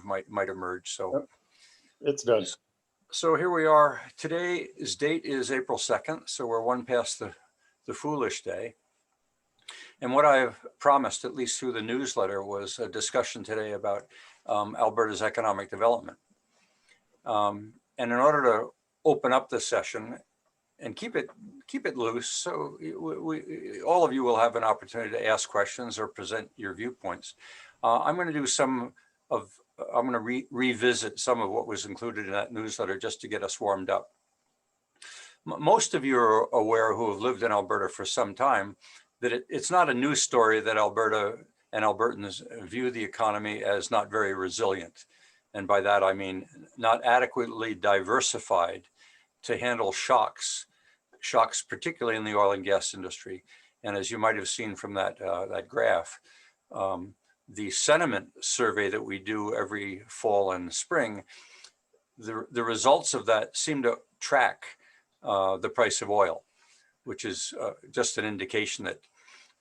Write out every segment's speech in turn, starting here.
might emerge. So Yep. It's done. So here we are. Today's date is April 2nd, so we're one past the foolish day. And what I've promised, at least through the newsletter, was a discussion today about Alberta's economic development. And in order to open up this session and keep it loose, so all of you will have an opportunity to ask questions or present your viewpoints. I'm going to do I'm going to revisit some of what was included in that newsletter just to get us warmed up. Most of you are aware, who have lived in Alberta for some time, that it's not a news story that Alberta and Albertans view the economy as not very resilient. And by that, I mean not adequately diversified to handle shocks particularly in the oil and gas industry. And as you might have seen from that graph, the sentiment survey that we do every fall and spring, the results of that seem to track the price of oil, which is just an indication that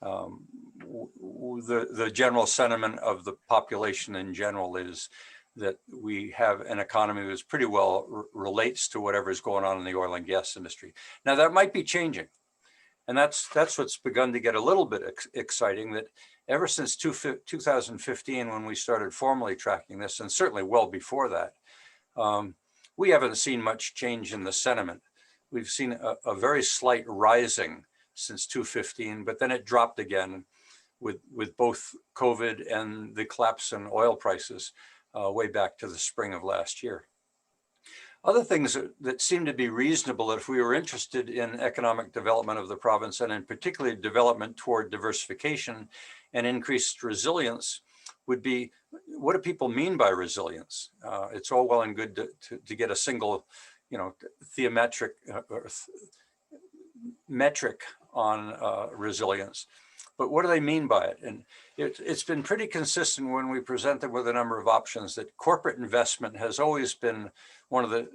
the general sentiment of the population in general is that we have an economy that pretty well relates to whatever is going on in the oil and gas industry. Now that might be changing. And that's what's begun to get a little bit exciting, that ever since 2015, when we started formally tracking this, and certainly well before that, we haven't seen much change in the sentiment. We've seen a very slight rising since 2015, but then it dropped again with both COVID and the collapse in oil prices way back to the spring of last year. Other things that seem to be reasonable if we were interested in economic development of the province, and in particular development toward diversification and increased resilience, would be, what do people mean by resilience? It's all well and good to get a single, theometric metric on resilience. But what do they mean by it? And it's been pretty consistent when we present them with a number of options that corporate investment has always been one of the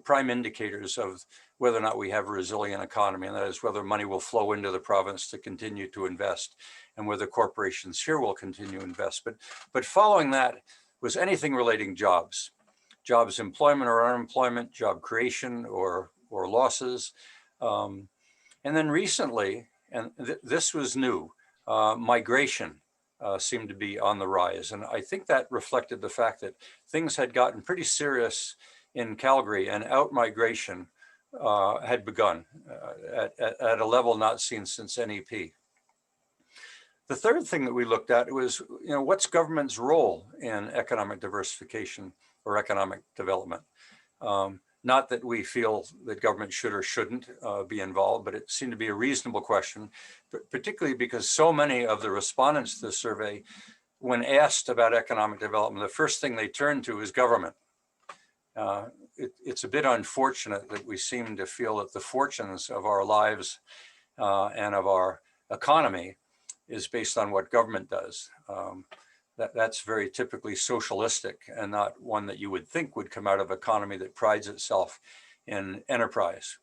prime indicators of whether or not we have a resilient economy, and that is whether money will flow into the province to continue to invest and whether corporations here will continue to invest. But following that was anything relating jobs, employment or unemployment, job creation or losses. And then recently, and this was new, migration seemed to be on the rise. And I think that reflected the fact that things had gotten pretty serious in Calgary, and out-migration had begun at a level not seen since NEP. The third thing that we looked at was, what's government's role in economic diversification or economic development? Not that we feel that government should or shouldn't be involved, but it seemed to be a reasonable question, particularly because so many of the respondents to the survey, when asked about economic development, the first thing they turned to is government. It's a bit unfortunate that we seem to feel that the fortunes of our lives and of our economy is based on what government does. That's very typically socialistic, and not one that you would think would come out of an economy that prides itself in enterprise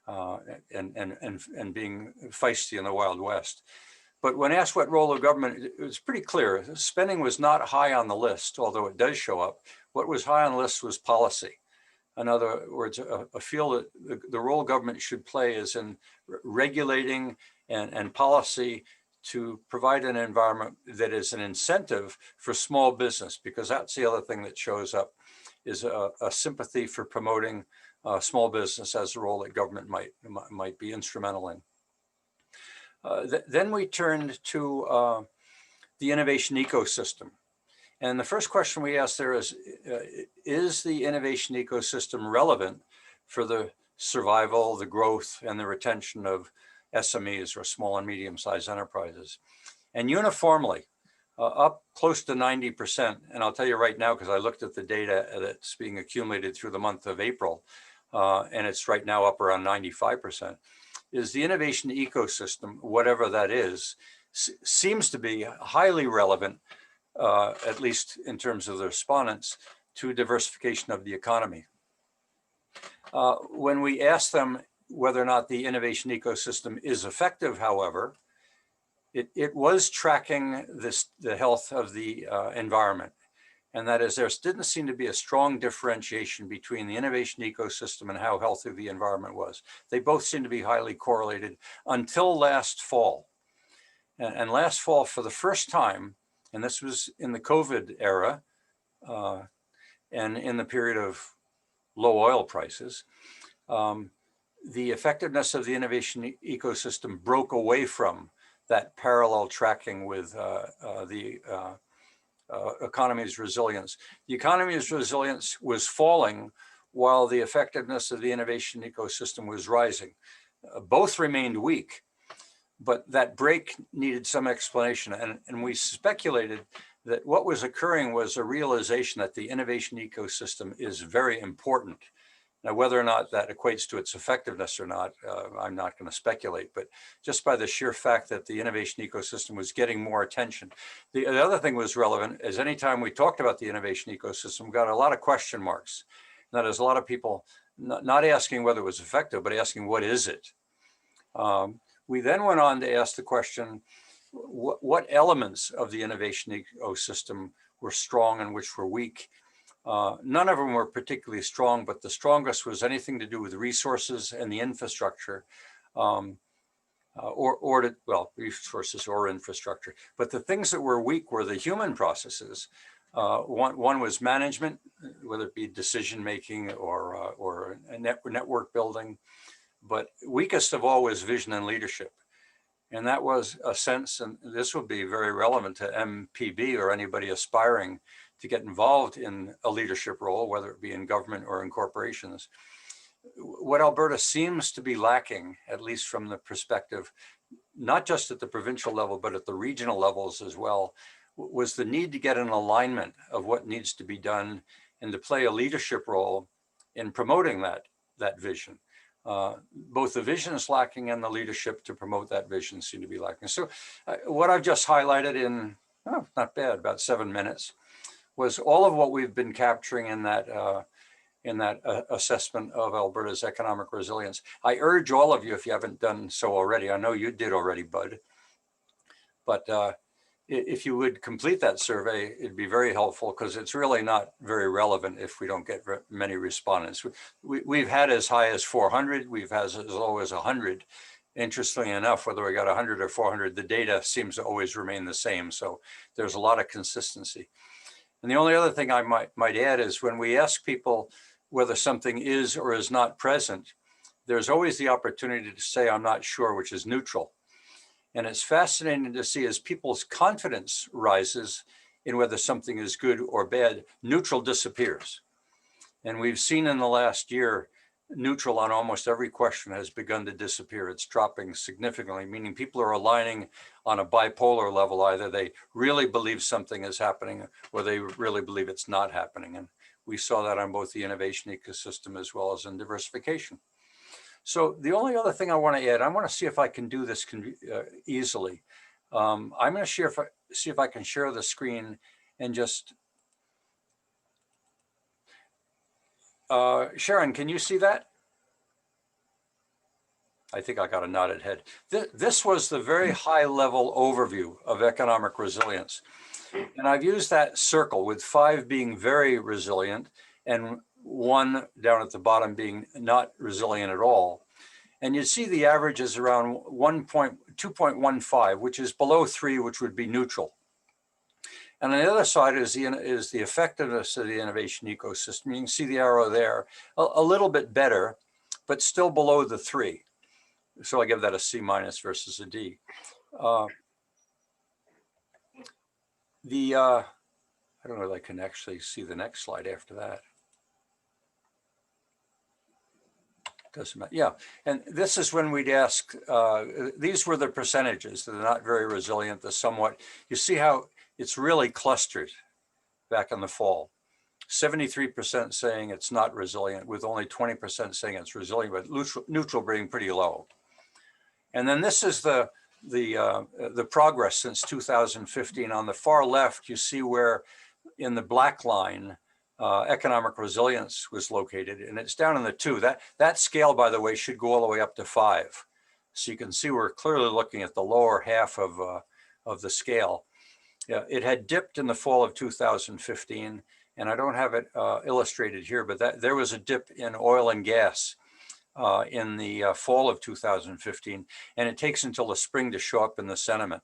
and being feisty in the Wild West. But when asked what role of government, it was pretty clear. Spending was not high on the list, although it does show up. What was high on the list was policy. In other words, I feel that the role government should play is in regulating and policy to provide an environment that is an incentive for small business, because that's the other thing that shows up, is a sympathy for promoting small business as a role that government might be instrumental in. Then we turned to the innovation ecosystem. And the first question we asked there is the innovation ecosystem relevant for the survival, the growth, and the retention of SMEs, or small and medium-sized enterprises? And uniformly, up close to 90%, and I'll tell you right now, because I looked at the data that's being accumulated through the month of April, and it's right now up around 95%, is the innovation ecosystem, whatever that is, seems to be highly relevant, at least in terms of the respondents, to diversification of the economy. When we ask them whether or not the innovation ecosystem is effective, however, it was tracking the health of the environment. And that is, there didn't seem to be a strong differentiation between the innovation ecosystem and how healthy the environment was. They both seem to be highly correlated until last fall. And last fall, for the first time, and this was in the COVID era and in the period of low oil prices, the effectiveness of the innovation ecosystem broke away from that parallel tracking with the economy's resilience. The economy's resilience was falling while the effectiveness of the innovation ecosystem was rising. Both remained weak, but that break needed some explanation. And we speculated that what was occurring was a realization that the innovation ecosystem is very important. Now, whether or not that equates to its effectiveness or not, I'm not going to speculate, but just by the sheer fact that the innovation ecosystem was getting more attention. The other thing was relevant is anytime we talked about the innovation ecosystem, we got a lot of question marks. That is, a lot of people not asking whether it was effective, but asking what is it? We then went on to ask the question, what elements of the innovation ecosystem were strong and which were weak? None of them were particularly strong, but the strongest was anything to do with resources and the infrastructure, resources or infrastructure. But the things that were weak were the human processes. One was management, whether it be decision making or network building. But weakest of all was vision and leadership. And that was a sense, and this would be very relevant to MPB or anybody aspiring to get involved in a leadership role, whether it be in government or in corporations. What Alberta seems to be lacking, at least from the perspective, not just at the provincial level, but at the regional levels as well, was the need to get an alignment of what needs to be done and to play a leadership role in promoting that vision. Both the vision is lacking and the leadership to promote that vision seem to be lacking. So what I've just highlighted in, not bad, about 7 minutes, was all of what we've been capturing in that assessment of Alberta's economic resilience. I urge all of you, if you haven't done so already, I know you did already, Bud, but if you would complete that survey, it'd be very helpful because it's really not very relevant if we don't get many respondents. We've had as high as 400, we've had as low as 100. Interestingly enough, whether we got 100 or 400, the data seems to always remain the same. So there's a lot of consistency. And the only other thing I might add is when we ask people whether something is or is not present, there's always the opportunity to say, I'm not sure, which is neutral. And it's fascinating to see as people's confidence rises in whether something is good or bad, neutral disappears. And we've seen in the last year, neutral on almost every question has begun to disappear. It's dropping significantly, meaning people are aligning on a bipolar level. Either they really believe something is happening or they really believe it's not happening. And we saw that on both the innovation ecosystem as well as in diversification. So the only other thing I want to add, I want to see if I can do this easily. I'm going to see if I can share the screen and just, Sharon, can you see that? I think I got a nodded head. This was the very high level overview of economic resilience. And I've used that circle with 5 being very resilient and 1 down at the bottom being not resilient at all. And you see the average is around 2.15, which is below 3, which would be neutral. And on the other side is the effectiveness of the innovation ecosystem. You can see the arrow there, a little bit better, but still below the 3. So I give that a C- versus a D. I don't know if I can actually see the next slide after that. Doesn't matter. Yeah, and this is when we'd ask, these were the percentages that are not very resilient, the somewhat, you see how it's really clustered back in the fall. 73% saying it's not resilient, with only 20% saying it's resilient, but neutral being pretty low. And then this is the progress since 2015. On the far left, you see where in the black line, economic resilience was located, and it's down in the 2. That scale, by the way, should go all the way up to 5. So you can see we're clearly looking at the lower half of the scale. Yeah, it had dipped in the fall of 2015, and I don't have it illustrated here, but there was a dip in oil and gas in the fall of 2015, and it takes until the spring to show up in the sentiment.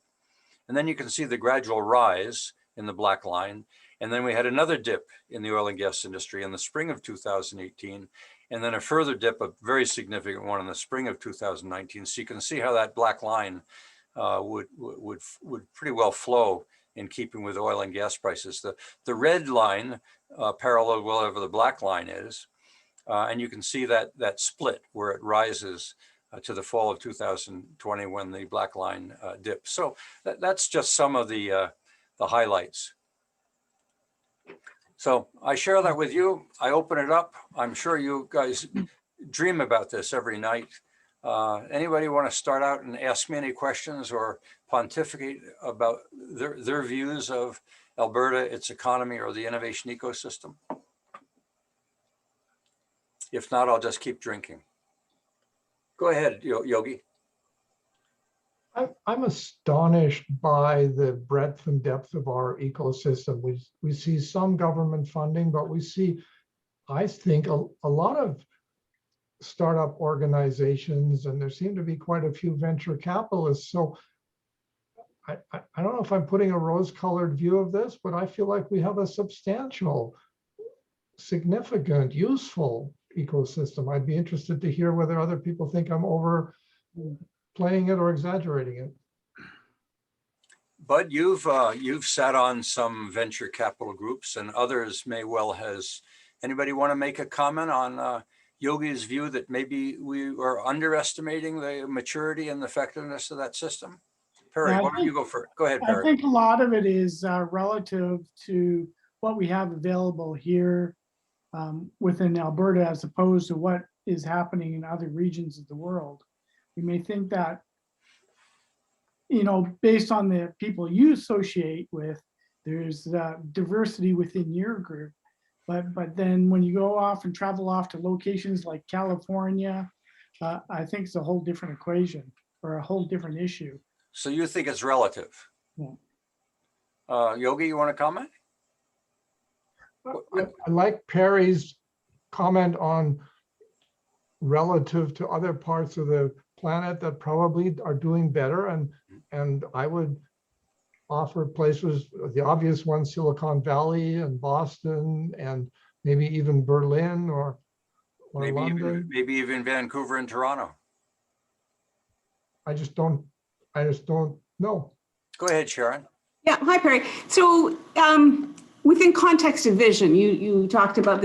And then you can see the gradual rise in the black line. And then we had another dip in the oil and gas industry in the spring of 2018, and then a further dip, a very significant one in the spring of 2019. So you can see how that black line would pretty well flow in keeping with oil and gas prices. The red line parallel wherever the black line is, and you can see that split where it rises to the fall of 2020 when the black line dips. So that's just some of the highlights. So I share that with you. I open it up. I'm sure you guys dream about this every night. Anybody want to start out and ask me any questions or pontificate about their views of Alberta, its economy, or the innovation ecosystem? If not, I'll just keep drinking. Go ahead, Yogi. I'm astonished by the breadth and depth of our ecosystem. We see some government funding, but we see, I think, a lot of startup organizations, and there seem to be quite a few venture capitalists. So I don't know if I'm putting a rose-colored view of this, but I feel like we have a substantial, significant, useful ecosystem. I'd be interested to hear whether other people think I'm overplaying it or exaggerating it. Bud, you've sat on some venture capital groups, and others may well has. Anybody want to make a comment on Yogi's view that maybe we are underestimating the maturity and the effectiveness of that system? Perry, why don't you go first? Go ahead, Perry. I think a lot of it is relative to what we have available here within Alberta, as opposed to what is happening in other regions of the world. We may think that, based on the people you associate with, there's diversity within your group. But then when you go off and travel off to locations like California, I think it's a whole different equation or a whole different issue. So you think it's relative? Yeah. Yogi, you want to comment? I like Perry's comment on relative to other parts of the planet that probably are doing better. And I would offer places, the obvious ones, Silicon Valley and Boston, and maybe even Berlin or London. Maybe even Vancouver and Toronto. I just don't know. Go ahead, Sharon. Yeah, hi, Perry. So within context of vision, you talked about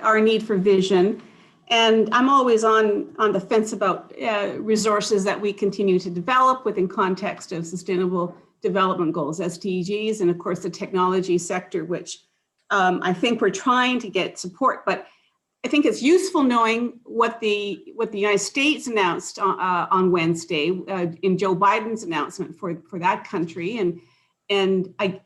our need for vision. And I'm always on the fence about resources that we continue to develop within context of sustainable development goals, SDGs, and of course the technology sector, which I think we're trying to get support. But I think it's useful knowing what the United States announced on Wednesday in Joe Biden's announcement for that country. And I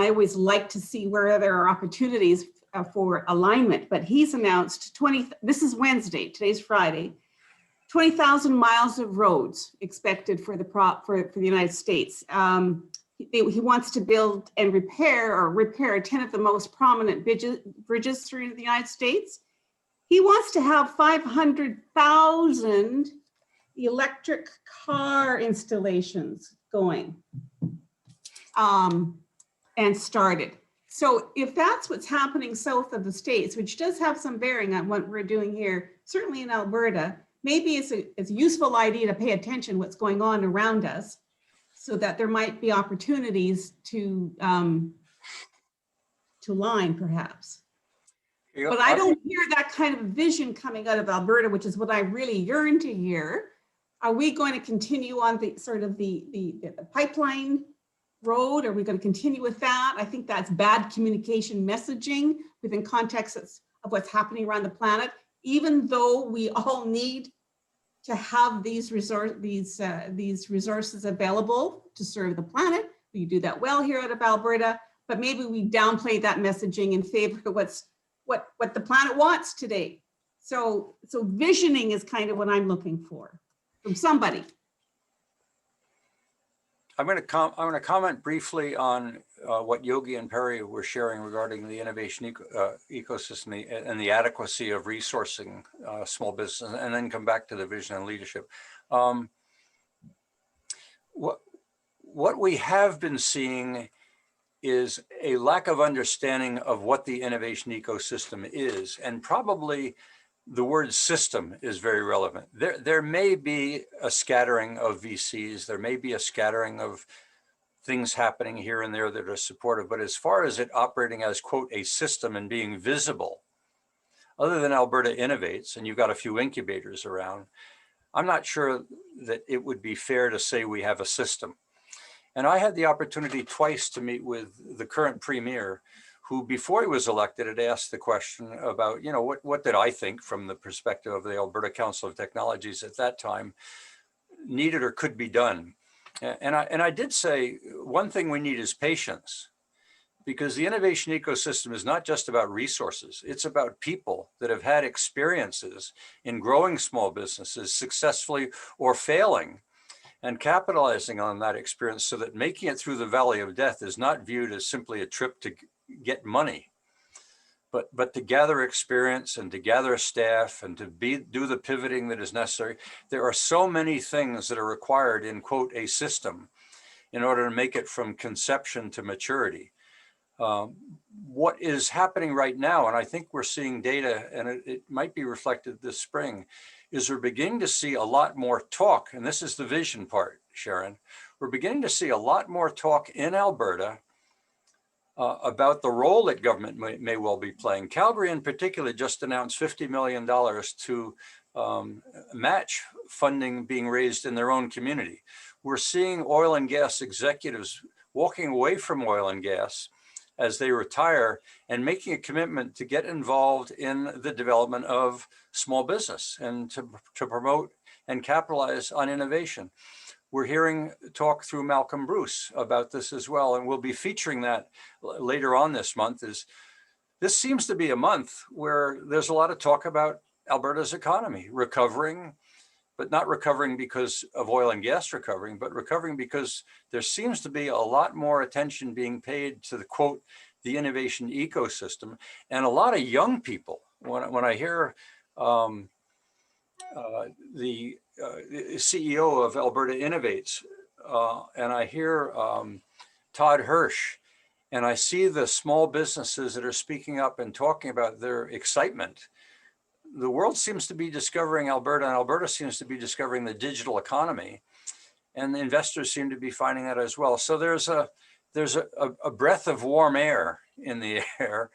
always like to see where there are opportunities for alignment, but he's announced this is Wednesday, today's Friday, 20,000 miles of roads expected for the United States. He wants to build and repair 10 of the most prominent bridges through the United States. He wants to have 500,000 electric car installations going and started. So if that's what's happening south of the states, which does have some bearing on what we're doing here, certainly in Alberta, maybe it's a useful idea to pay attention what's going on around us, so that there might be opportunities to line, perhaps. Yeah, but I don't hear that kind of vision coming out of Alberta, which is what I really yearn to hear. Are we going to continue on the sort of the pipeline road? Are we going to continue with that? I think that's bad communication messaging within context of what's happening around the planet, even though we all need to have these resources available to serve the planet. We do that well here out of Alberta, but maybe we downplay that messaging in favor of what the planet wants today. So visioning is kind of what I'm looking for from somebody. I'm going to comment briefly on what Yogi and Perry were sharing regarding the innovation ecosystem and the adequacy of resourcing small business, and then come back to the vision and leadership. What we have been seeing is a lack of understanding of what the innovation ecosystem is, and probably the word system is very relevant. There may be a scattering of VCs, there may be a scattering of things happening here and there that are supportive, but as far as it operating as, quote, a system and being visible, other than Alberta Innovates, and you've got a few incubators around, I'm not sure that it would be fair to say we have a system. And I had the opportunity twice to meet with the current premier, who before he was elected had asked the question about, you know, what did I think from the perspective of the Alberta Council of Technologies at that time needed or could be done. And I did say, one thing we need is patience, because the innovation ecosystem is not just about resources. It's about people that have had experiences in growing small businesses successfully or failing, and capitalizing on that experience so that making it through the valley of death is not viewed as simply a trip to get money, but to gather experience and to gather staff and to do the pivoting that is necessary. There are so many things that are required in, quote, a system in order to make it from conception to maturity. What is happening right now, and I think we're seeing data, and it might be reflected this spring, is we're beginning to see a lot more talk, and this is the vision part, Sharon. We're beginning to see a lot more talk in Alberta about the role that government may well be playing. Calgary in particular just announced $50 million to match funding being raised in their own community. We're seeing oil and gas executives walking away from oil and gas as they retire and making a commitment to get involved in the development of small business and to promote and capitalize on innovation. We're hearing talk through Malcolm Bruce about this as well, and we'll be featuring that later on this month. This seems to be a month where there's a lot of talk about Alberta's economy recovering, but not recovering because of oil and gas recovering, but recovering because there seems to be a lot more attention being paid to the, quote, the innovation ecosystem. And a lot of young people, when I hear the CEO of Alberta Innovates, and I hear Todd Hirsch, and I see the small businesses that are speaking up and talking about their excitement, the world seems to be discovering Alberta, and Alberta seems to be discovering the digital economy, and the investors seem to be finding that as well. So there's a breath of warm air in the air,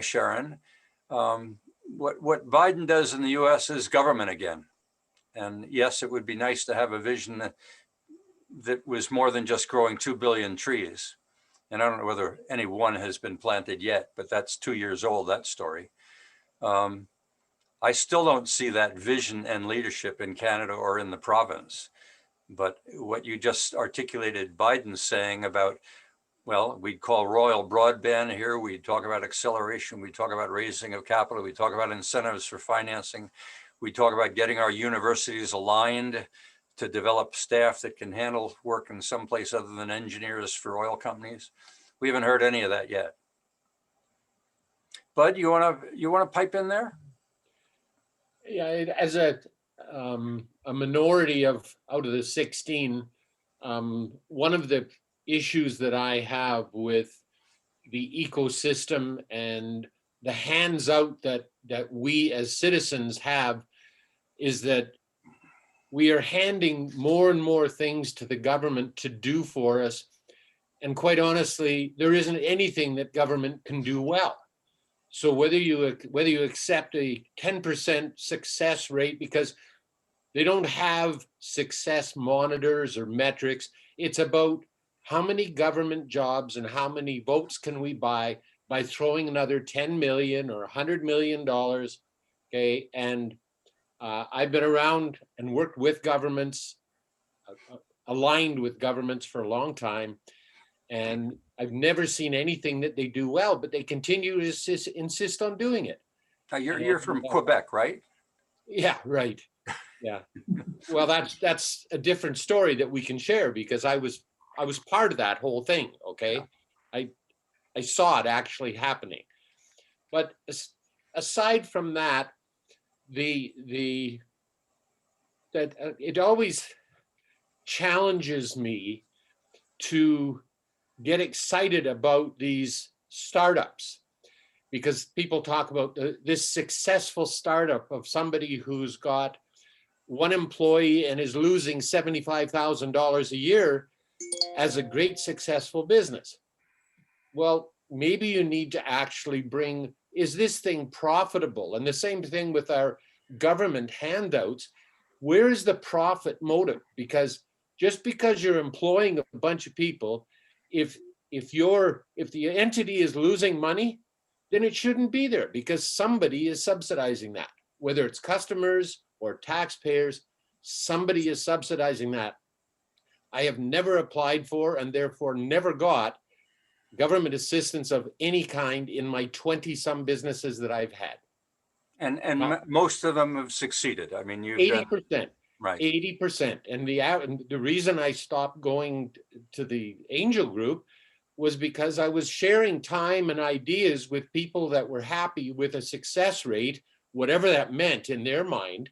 Sharon. What Biden does in the US is government again. And yes, it would be nice to have a vision that was more than just growing 2 billion trees. And I don't know whether any one has been planted yet, but that's 2 years old, that story. I still don't see that vision and leadership in Canada or in the province. But what you just articulated Biden saying about, well, we'd call royal broadband here, we talk about acceleration, we talk about raising of capital, we talk about incentives for financing, we talk about getting our universities aligned to develop staff that can handle work in some place other than engineers for oil companies. We haven't heard any of that yet. Bud, you want to pipe in there? Yeah, as a minority out of the 16, one of the issues that I have with the ecosystem and the hands out that we as citizens have is that we are handing more and more things to the government to do for us. And quite honestly, there isn't anything that government can do well. So whether you accept a 10% success rate, because they don't have success monitors or metrics, it's about how many government jobs and how many votes can we buy by throwing another 10 million or $100 million, okay? And I've been around and worked with governments, aligned with governments for a long time, and I've never seen anything that they do well, but they continue to insist on doing it. Now you're from Quebec, right? Yeah, right. Yeah. Well, that's a different story that we can share, because I was I was part of that whole thing, okay? I saw it actually happening. But aside from that, it always challenges me to get excited about these startups, because people talk about this successful startup of somebody who's got one employee and is losing $75,000 a year as a great successful business. Well, maybe you need to actually bring, is this thing profitable? And the same thing with our government handouts. Where is the profit motive? Because just because you're employing a bunch of people, if the entity is losing money, then it shouldn't be there, because somebody is subsidizing that, whether it's customers or taxpayers, somebody is subsidizing that. I have never applied for, and therefore never got, government assistance of any kind in my 20-some businesses that I've had. And most of them have succeeded. I mean, you've 80%. right. 80%. And the reason I stopped going to the angel group was because I was sharing time and ideas with people that were happy with a success rate, whatever that meant in their mind,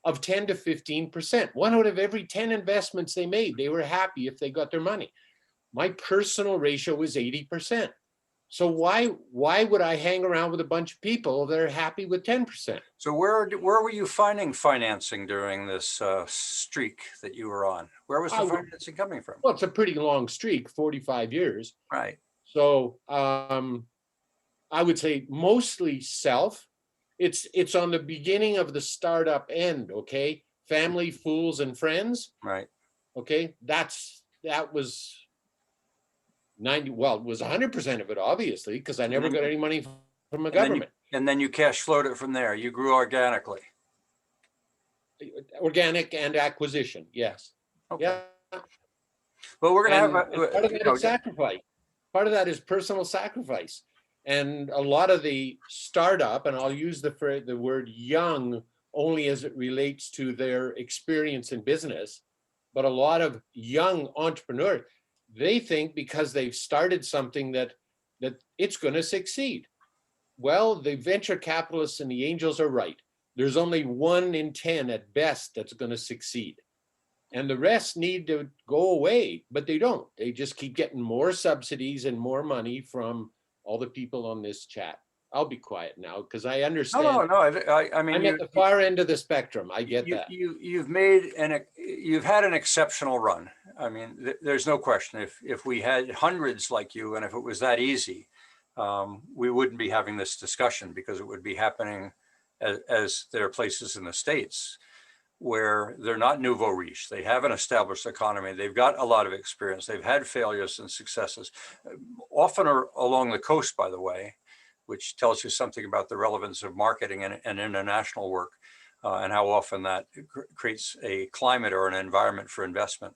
of 10 to 15%. 1 out of every 10 investments they made, they were happy if they got their money. My personal ratio was 80%. So why would I hang around with a bunch of people that are happy with 10%? So where were you finding financing during this streak that you were on? Where was the financing coming from? Well, it's a pretty long streak, 45 years. Right. So I would say mostly self. It's on the beginning of the startup end, okay? Family, fools, and friends. Right. Okay, that was 90, well, it was 100% of it, obviously, because I never got any money from the government. And then you cash flowed it from there. You grew organically. Organic and acquisition, yes. Okay. Yeah. Well, we're going to have part of that is sacrifice. Part of that is personal sacrifice. And a lot of the startup, and I'll use the word young only as it relates to their experience in business, but a lot of young entrepreneurs, they think because they've started something that it's going to succeed. Well, the venture capitalists and the angels are right. There's only 1 in 10 at best that's going to succeed. And the rest need to go away, but they don't. They just keep getting more subsidies and more money from all the people on this chat. I'll be quiet now because I understand. No. I mean, I'm at the far end of the spectrum. I get that. You've had an exceptional run. I mean, there's no question. If we had hundreds like you, and if it was that easy, we wouldn't be having this discussion, because it would be happening as there are places in the States where they're not nouveau riche. They have an established economy. They've got a lot of experience. They've had failures and successes, often along the coast, by the way, which tells you something about the relevance of marketing and international work, and how often that creates a climate or an environment for investment.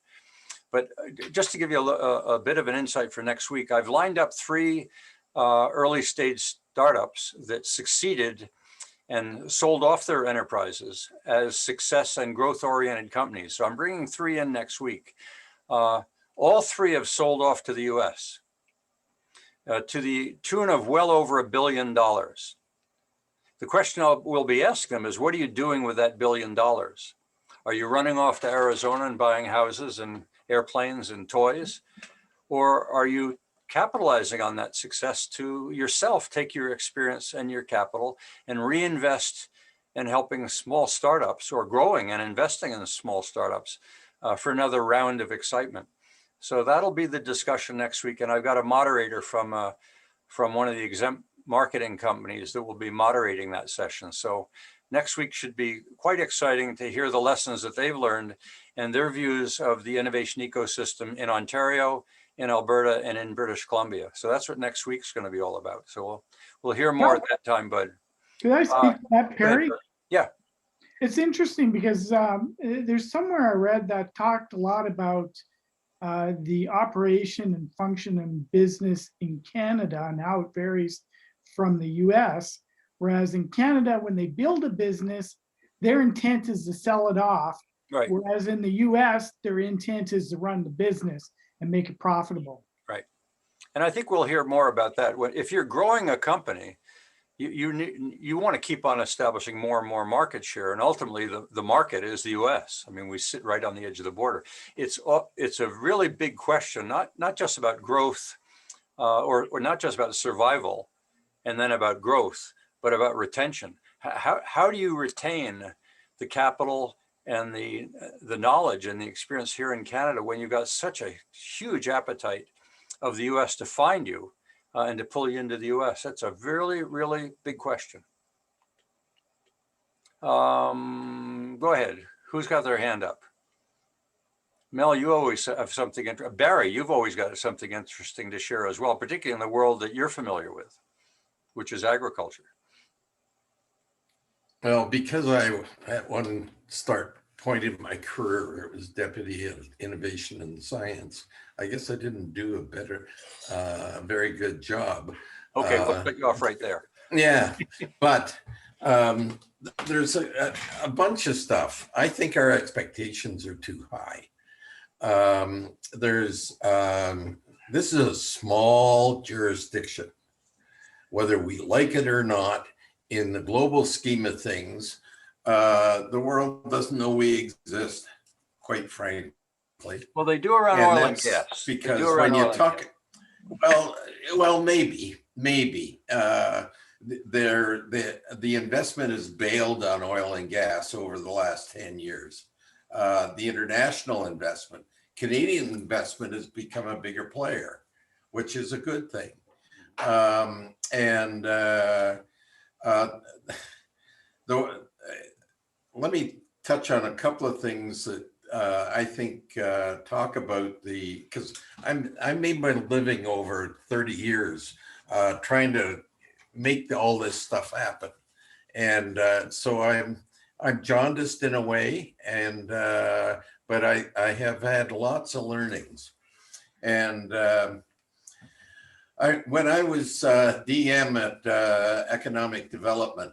But just to give you a bit of an insight for next week, I've lined up 3 early stage startups that succeeded and sold off their enterprises as success and growth oriented companies. So I'm bringing 3 in next week. All 3 have sold off to the US to the tune of well over $1 billion. The question we'll be asking them is, what are you doing with that $1 billion? Are you running off to Arizona and buying houses and airplanes and toys? Or are you capitalizing on that success to yourself, take your experience and your capital and reinvest in helping small startups, or growing and investing in small startups for another round of excitement? So that'll be the discussion next week. And I've got a moderator from one of the exempt marketing companies that will be moderating that session. So next week should be quite exciting to hear the lessons that they've learned and their views of the innovation ecosystem in Ontario, in Alberta, and in British Columbia. So that's what next week's going to be all about. So we'll hear more at that time, Bud. Could I speak to that, Perry? Yeah. It's interesting because there's somewhere I read that talked a lot about the operation and function and business in Canada and how it varies from the US. Whereas in Canada, when they build a business, their intent is to sell it off. Right. Whereas in the US, their intent is to run the business. and make it profitable. Right. And I think we'll hear more about that. If you're growing a company, you want to keep on establishing more and more market share. And ultimately, the market is the US. I mean, we sit right on the edge of the border. It's a really big question, not just about growth or not just about survival and then about growth, but about retention. How do you retain the capital and the knowledge and the experience here in Canada when you've got such a huge appetite of the US to find you and to pull you into the US? That's a really, really big question. Go ahead. Who's got their hand up? Mel, you always have something interesting. Barry, you've always got something interesting to share as well, particularly in the world that you're familiar with, which is agriculture. Well, because I at one point in my career, it was Deputy of Innovation and Science. I guess I didn't do a very good job. Okay, we'll cut you off right there. Yeah, but there's a bunch of stuff. I think our expectations are too high. This is a small jurisdiction, whether we like it or not. In the global scheme of things, the world doesn't know we exist, quite frankly. Well, they do around oil and gas. Because when you talk, well, maybe. The investment is bailed on oil and gas over the last 10 years. The international investment, Canadian investment has become a bigger player, which is a good thing. Let me touch on a couple of things that I think talk about because I made my living over 30 years trying to make all this stuff happen. And so I'm jaundiced in a way, but I have had lots of learnings. And when I was DM at Economic Development,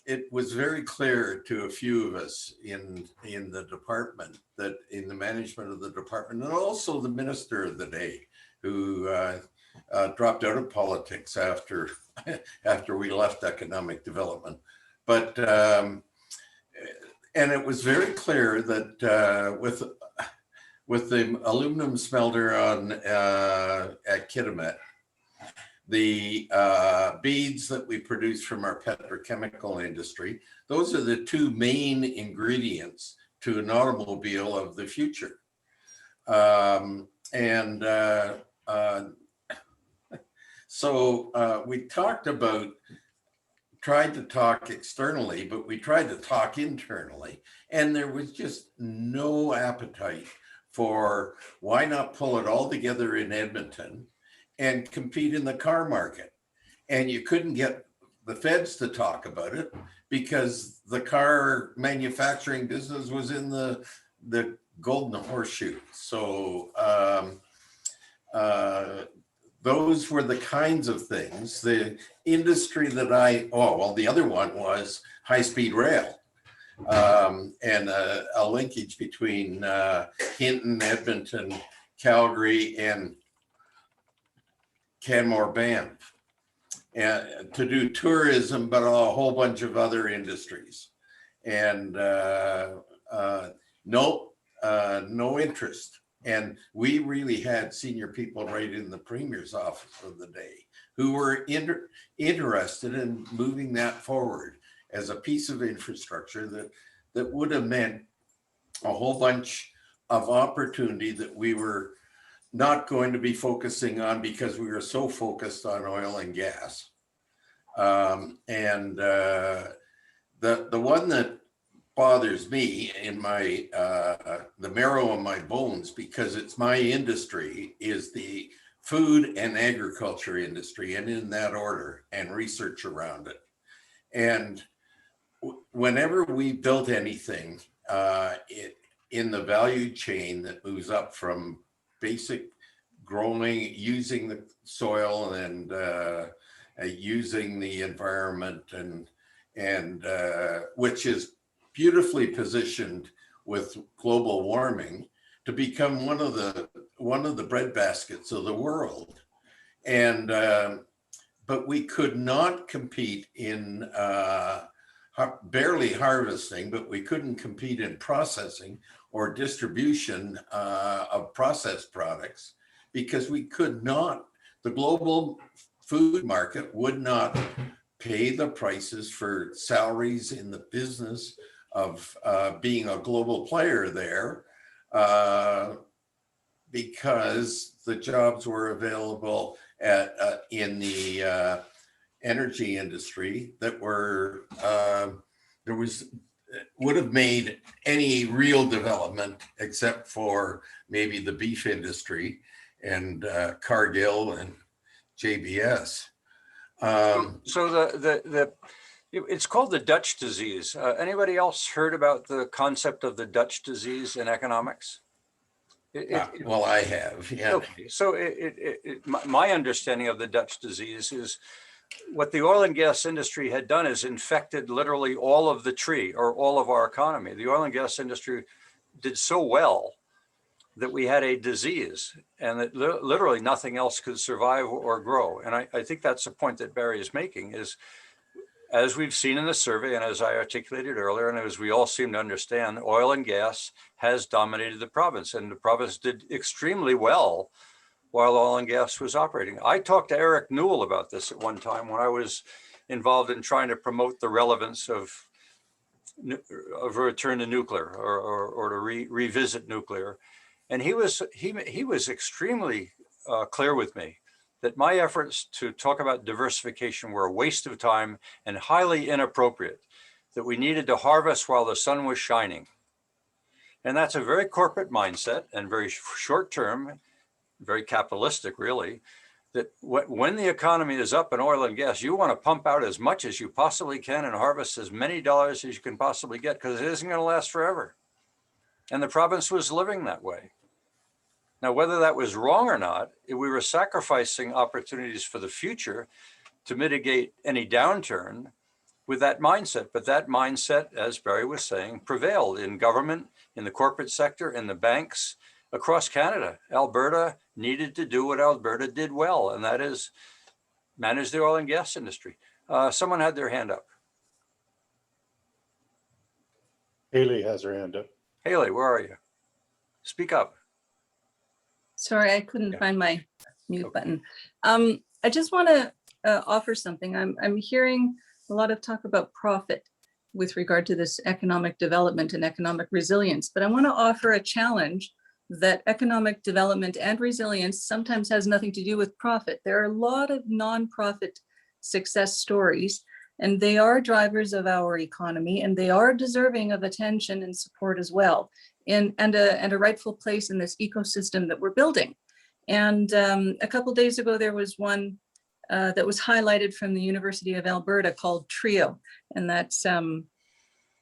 it was very clear to a few of us in the department, that in the management of the department, and also the minister of the day, who dropped out of politics after we left Economic Development. But and it was very clear that with the aluminum smelter at Kitimat, the beads that we produce from our petrochemical industry, those are the two main ingredients to an automobile of the future. So we tried to talk externally, but we tried to talk internally, and there was just no appetite for why not pull it all together in Edmonton and compete in the car market. And you couldn't get the feds to talk about it because the car manufacturing business was in the golden horseshoe. So those were the kinds of things. The industry that the other one was high-speed rail, and a linkage between Hinton, Edmonton, Calgary, and Canmore Banff, and to do tourism, but a whole bunch of other industries. And no interest. And we really had senior people right in the Premier's office of the day who were interested in moving that forward as a piece of infrastructure that would have meant a whole bunch of opportunity that we were not going to be focusing on because we were so focused on oil and gas. The one that bothers me in my the marrow of my bones, because it's my industry, is the food and agriculture industry, and in that order, and research around it. And whenever we built anything in the value chain that moves up from basic growing, using the soil and using the environment, and which is beautifully positioned with global warming to become one of the one of the breadbaskets of the world. And, but we could not compete in barely harvesting, but we couldn't compete in processing or distribution of processed products because we could not, the global food market would not pay the prices for salaries in the business of being a global player there because the jobs were available in the energy industry that were would have made any real development except for maybe the beef industry and Cargill and JBS. So it's called the Dutch disease. Anybody else heard about the concept of the Dutch disease in economics? Well, I have, yeah. Okay, so my understanding of the Dutch disease is what the oil and gas industry had done is infected literally all of the tree or all of our economy. The oil and gas industry did so well that we had a disease and that literally nothing else could survive or grow. And I think that's the point that Barry is making is, as we've seen in the survey and as I articulated earlier, and as we all seem to understand, oil and gas has dominated the province and the province did extremely well while oil and gas was operating. I talked to Eric Newell about this at one time when I was involved in trying to promote the relevance of a return to nuclear or to revisit nuclear. And he was extremely clear with me that my efforts to talk about diversification were a waste of time and highly inappropriate, that we needed to harvest while the sun was shining. And that's a very corporate mindset and very short term, very capitalistic really, that when the economy is up in oil and gas, you want to pump out as much as you possibly can and harvest as many dollars as you can possibly get because it isn't going to last forever. And the province was living that way. Now, whether that was wrong or not, we were sacrificing opportunities for the future to mitigate any downturn with that mindset. But that mindset, as Barry was saying, prevailed in government, in the corporate sector, in the banks, across Canada. Alberta needed to do what Alberta did well, and that is manage the oil and gas industry. Someone had their hand up. Haley has her hand up. Haley, where are you? Speak up. Sorry, I couldn't find my mute Okay. button. I just want to offer something. I'm hearing a lot of talk about profit with regard to this economic development and economic resilience, but I want to offer a challenge that economic development and resilience sometimes has nothing to do with profit. There are a lot of nonprofit success stories, and they are drivers of our economy, and they are deserving of attention and support as well, and a rightful place in this ecosystem that we're building. And a couple of days ago, there was one that was highlighted from the University of Alberta called TRIO, and that's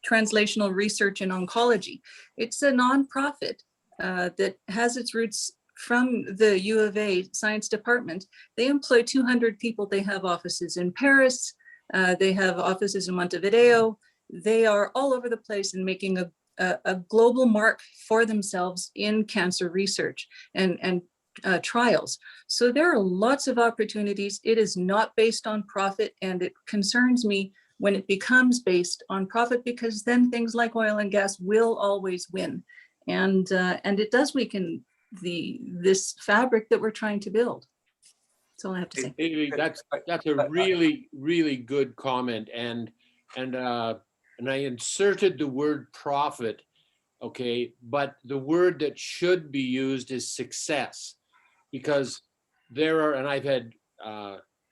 Translational Research in Oncology. It's a nonprofit that has its roots from the U of A science department. They employ 200 people. They have offices in Paris. They have offices in Montevideo. They are all over the place and making a global mark for themselves in cancer research and trials. So there are lots of opportunities. It is not based on profit, and it concerns me when it becomes based on profit, because then things like oil and gas will always win. And it does weaken this fabric that we're trying to build. That's all I have to say. Haley, that's a really, really good comment. And I inserted the word profit, okay, but the word that should be used is success, because there are, and I've had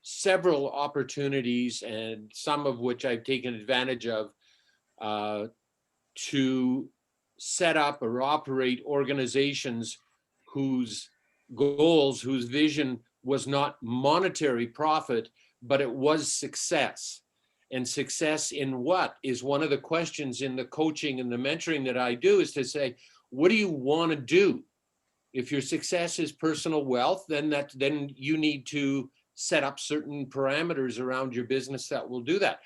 several opportunities, and some of which I've taken advantage of, to set up or operate organizations whose goals, whose vision was not monetary profit, but it was success. And success in what is one of the questions in the coaching and the mentoring that I do, is to say, what do you want to do? If your success is personal wealth, then you need to set up certain parameters around your business that will do that.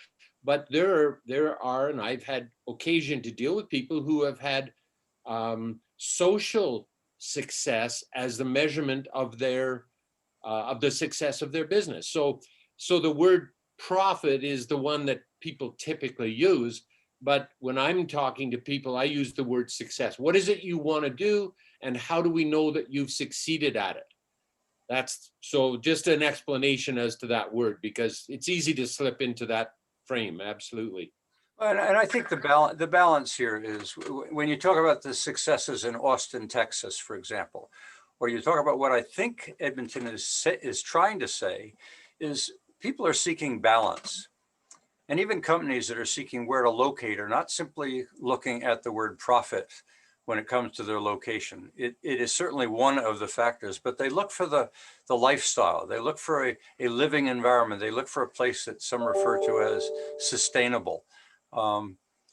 But there are, and I've had occasion to deal with people who have had social success as the measurement of their of the success of their business. So the word profit is the one that people typically use, but when I'm talking to people, I use the word success. What is it you want to do, and how do we know that you've succeeded at it? That's so just an explanation as to that word, because it's easy to slip into that frame. Absolutely. And I think the balance here is when you talk about the successes in Austin, Texas, for example, or you talk about what I think Edmonton is trying to say is people are seeking balance. And even companies that are seeking where to locate are not simply looking at the word profit when it comes to their location. It is certainly one of the factors, but they look for the lifestyle. They look for a living environment. They look for a place that some refer to as sustainable.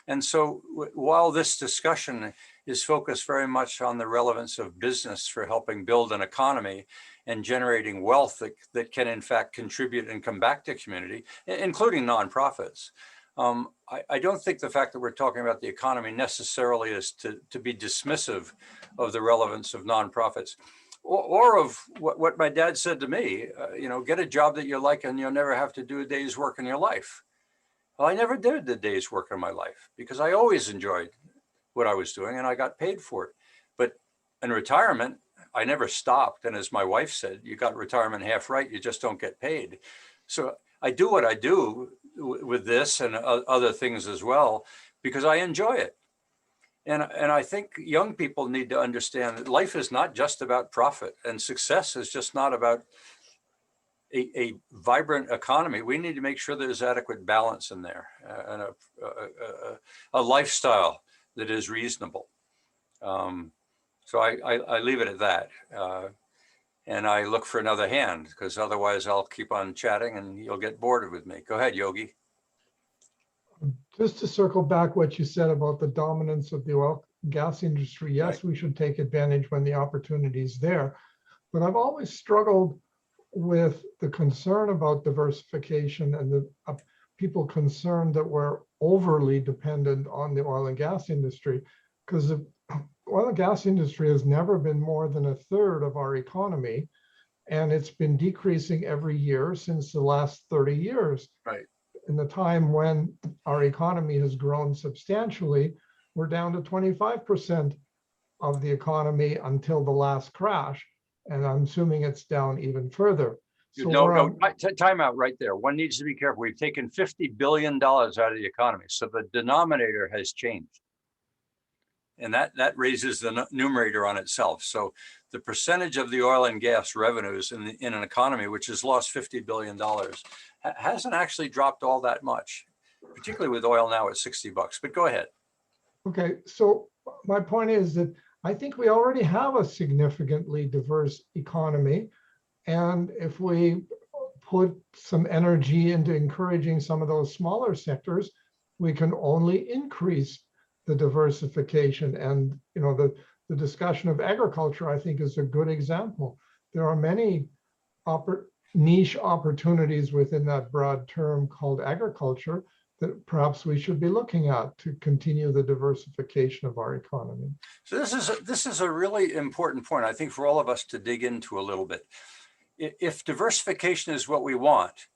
And so while this discussion is focused very much on the relevance of business for helping build an economy and generating wealth that can in fact contribute and come back to community, including nonprofits, I don't think the fact that we're talking about the economy necessarily is to be dismissive of the relevance of nonprofits or of what my dad said to me, get a job that you like and you'll never have to do a day's work in your life. Well, I never did a day's work in my life because I always enjoyed what I was doing and I got paid for it. But in retirement, I never stopped. And as my wife said, you got retirement half right, you just don't get paid. So I do what I do with this and other things as well, because I enjoy it. And I think young people need to understand that life is not just about profit, and success is just not about a vibrant economy. We need to make sure there's adequate balance in there and a lifestyle that is reasonable. So I leave it at that. And I look for another hand, because otherwise I'll keep on chatting and you'll get bored with me. Go ahead, Yogi. Just to circle back what you said about the dominance of the oil and gas industry, yes, Right. we should take advantage when the opportunity is there. But I've always struggled with the concern about diversification and the people concerned that we're overly dependent on the oil and gas industry, because the oil and gas industry has never been more than a third of our economy, and it's been decreasing every year since the last 30 years. Right. In the time when our economy has grown substantially, we're down to 25% of the economy until the last crash. And I'm assuming it's down even further. So No, time out right there. One needs to be careful. We've taken $50 billion out of the economy. So the denominator has changed. And that raises the numerator on itself. So the percentage of the oil and gas revenues in an economy which has lost $50 billion hasn't actually dropped all that much, particularly with oil now at $60. But go ahead. Okay, so my point is that I think we already have a significantly diverse economy. And if we put some energy into encouraging some of those smaller sectors, we can only increase the diversification. And the discussion of agriculture, I think, is a good example. There are many niche opportunities within that broad term called agriculture that perhaps we should be looking at to continue the diversification of our economy. So this is a really important point, I think, for all of us to dig into a little bit. If diversification is what we want,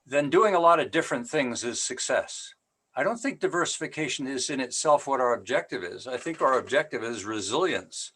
then doing a lot of different things is success. I don't think diversification is in itself what our objective is. I think our objective is resilience,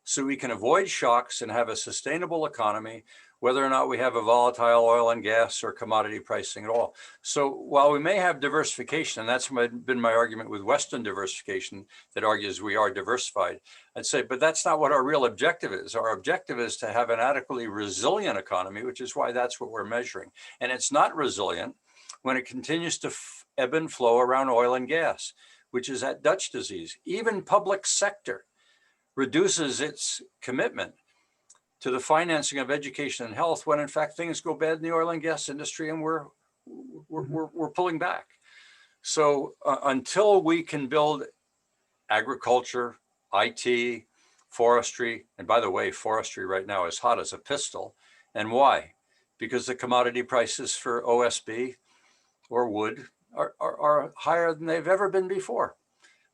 so we can avoid shocks and have a sustainable economy, whether or not we have a volatile oil and gas or commodity pricing at all. So while we may have diversification, and that's been my argument with Western diversification that argues we are diversified, I'd say, but that's not what our real objective is. Our objective is to have an adequately resilient economy, which is why that's what we're measuring. And it's not resilient when it continues to ebb and flow around oil and gas, which is that Dutch disease. Even public sector reduces its commitment to the financing of education and health when in fact things go bad in the oil and gas industry and we're pulling back. So until we can build agriculture, IT, forestry, and by the way, forestry right now is hot as a pistol. And why? Because the commodity prices for OSB or wood are higher than they've ever been before.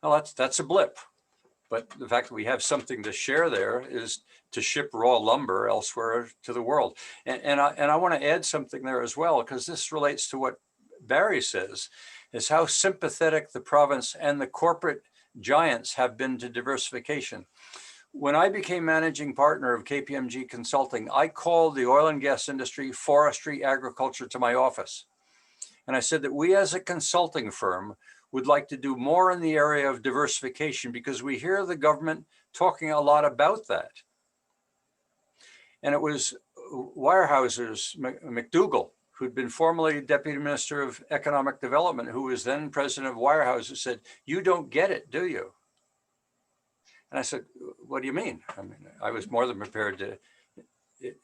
Well, that's a blip. But the fact that we have something to share there is to ship raw lumber elsewhere to the world. And I want to add something there as well, because this relates to what Barry says, is how sympathetic the province and the corporate giants have been to diversification. When I became managing partner of KPMG Consulting, I called the oil and gas industry, forestry, agriculture to my office. And I said that we as a consulting firm would like to do more in the area of diversification because we hear the government talking a lot about that. And it was Weyerhaeuser's McDougall, who'd been formerly Deputy Minister of Economic Development, who was then president of Weyerhaeuser, said, "You don't get it, do you?" And I said, "What do you mean?" I mean, I was more than prepared to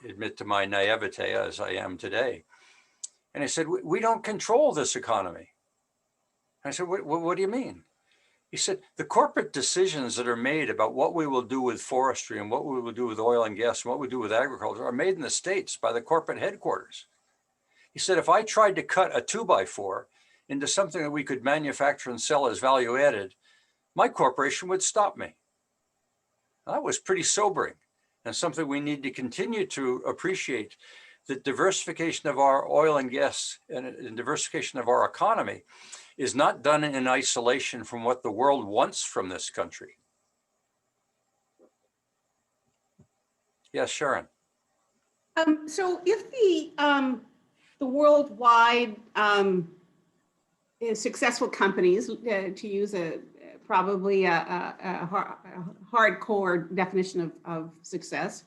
admit to my naivete as I am today. And he said, "We don't control this economy." I said, what do you mean? He said, the corporate decisions that are made about what we will do with forestry and what we will do with oil and gas and what we do with agriculture are made in the States by the corporate headquarters. He said, if I tried to cut a 2x4 into something that we could manufacture and sell as value added, my corporation would stop me. That was pretty sobering and something we need to continue to appreciate, that diversification of our oil and gas and diversification of our economy is not done in isolation from what the world wants from this country. Yes, Sharon. So if the worldwide successful companies, to use probably a hardcore definition of success,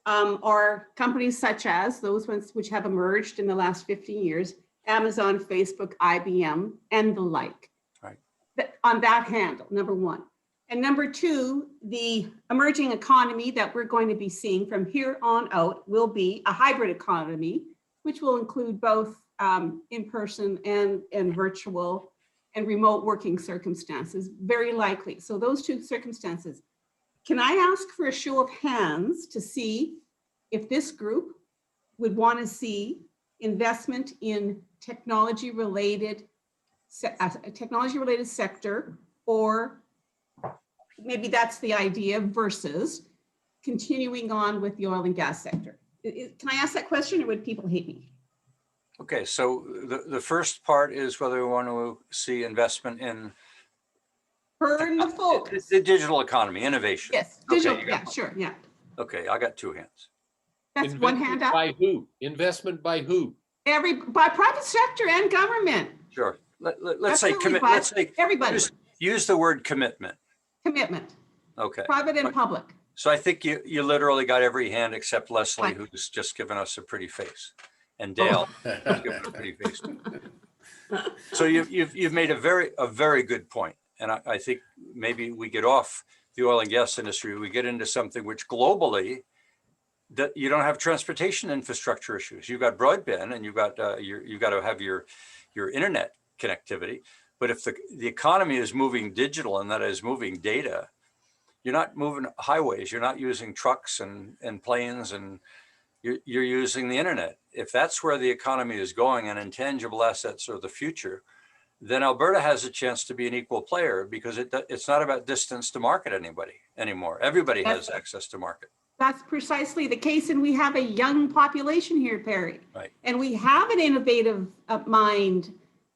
are companies such as those ones which have emerged in the last 15 years, Amazon, Facebook, IBM, and the like. Right. On that handle, number one. And number two, the emerging economy that we're going to be seeing from here on out will be a hybrid economy, which will include both in-person and virtual and remote working circumstances, very likely. So those two circumstances. Can I ask for a show of hands to see if this group would want to see investment in technology-related sector, or maybe that's the idea, versus continuing on with the oil and gas sector? Can I ask that question, or would people hate me? Okay, so the first part is whether we want to see investment in Burn the focus. the digital economy, innovation. Yes, Okay, digital, you yeah, got- sure, yeah. Okay, I got two hands. That's one hand up. By who? Investment by who? By private sector and government. Sure. Let's say Absolutely, commit. by Let's say everybody. use the word commitment. Commitment, Okay. private and public. So I think you literally got every hand except Leslie, Fine. who's just given us a pretty face, and Oh. Dale, who's given us a pretty face. So you've made a very good point, and I think maybe we get off the oil and gas industry, we get into something which globally, that you don't have transportation infrastructure issues. You've got broadband, and you've got to have your internet connectivity. But if the economy is moving digital, and that is moving data, you're not moving highways, you're not using trucks and planes, and you're using the internet. If that's where the economy is going and intangible assets are the future, then Alberta has a chance to be an equal player, because it's not about distance to market anymore. Everybody has access to market. That's precisely the case, and we have a young population here, Perry. Right. And we have an innovative mind,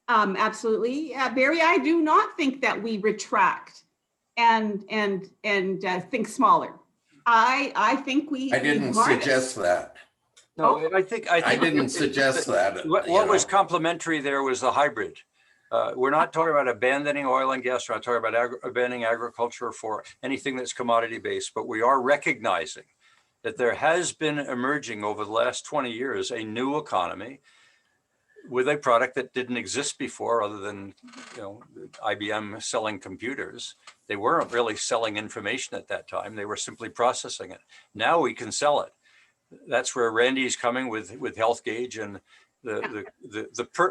absolutely. Barry, I do not think that we retract and think smaller. I think we. I didn't suggest that. No, I think I didn't suggest that. What was complementary there was the hybrid. We're not talking about abandoning oil and gas. We're not talking about abandoning agriculture for anything that's commodity based, but we are recognizing that there has been emerging over the last 20 years a new economy with a product that didn't exist before, other than IBM selling computers. They weren't really selling information at that time. They were simply processing it. Now we can sell it. That's where Randy's coming with HealthGauge and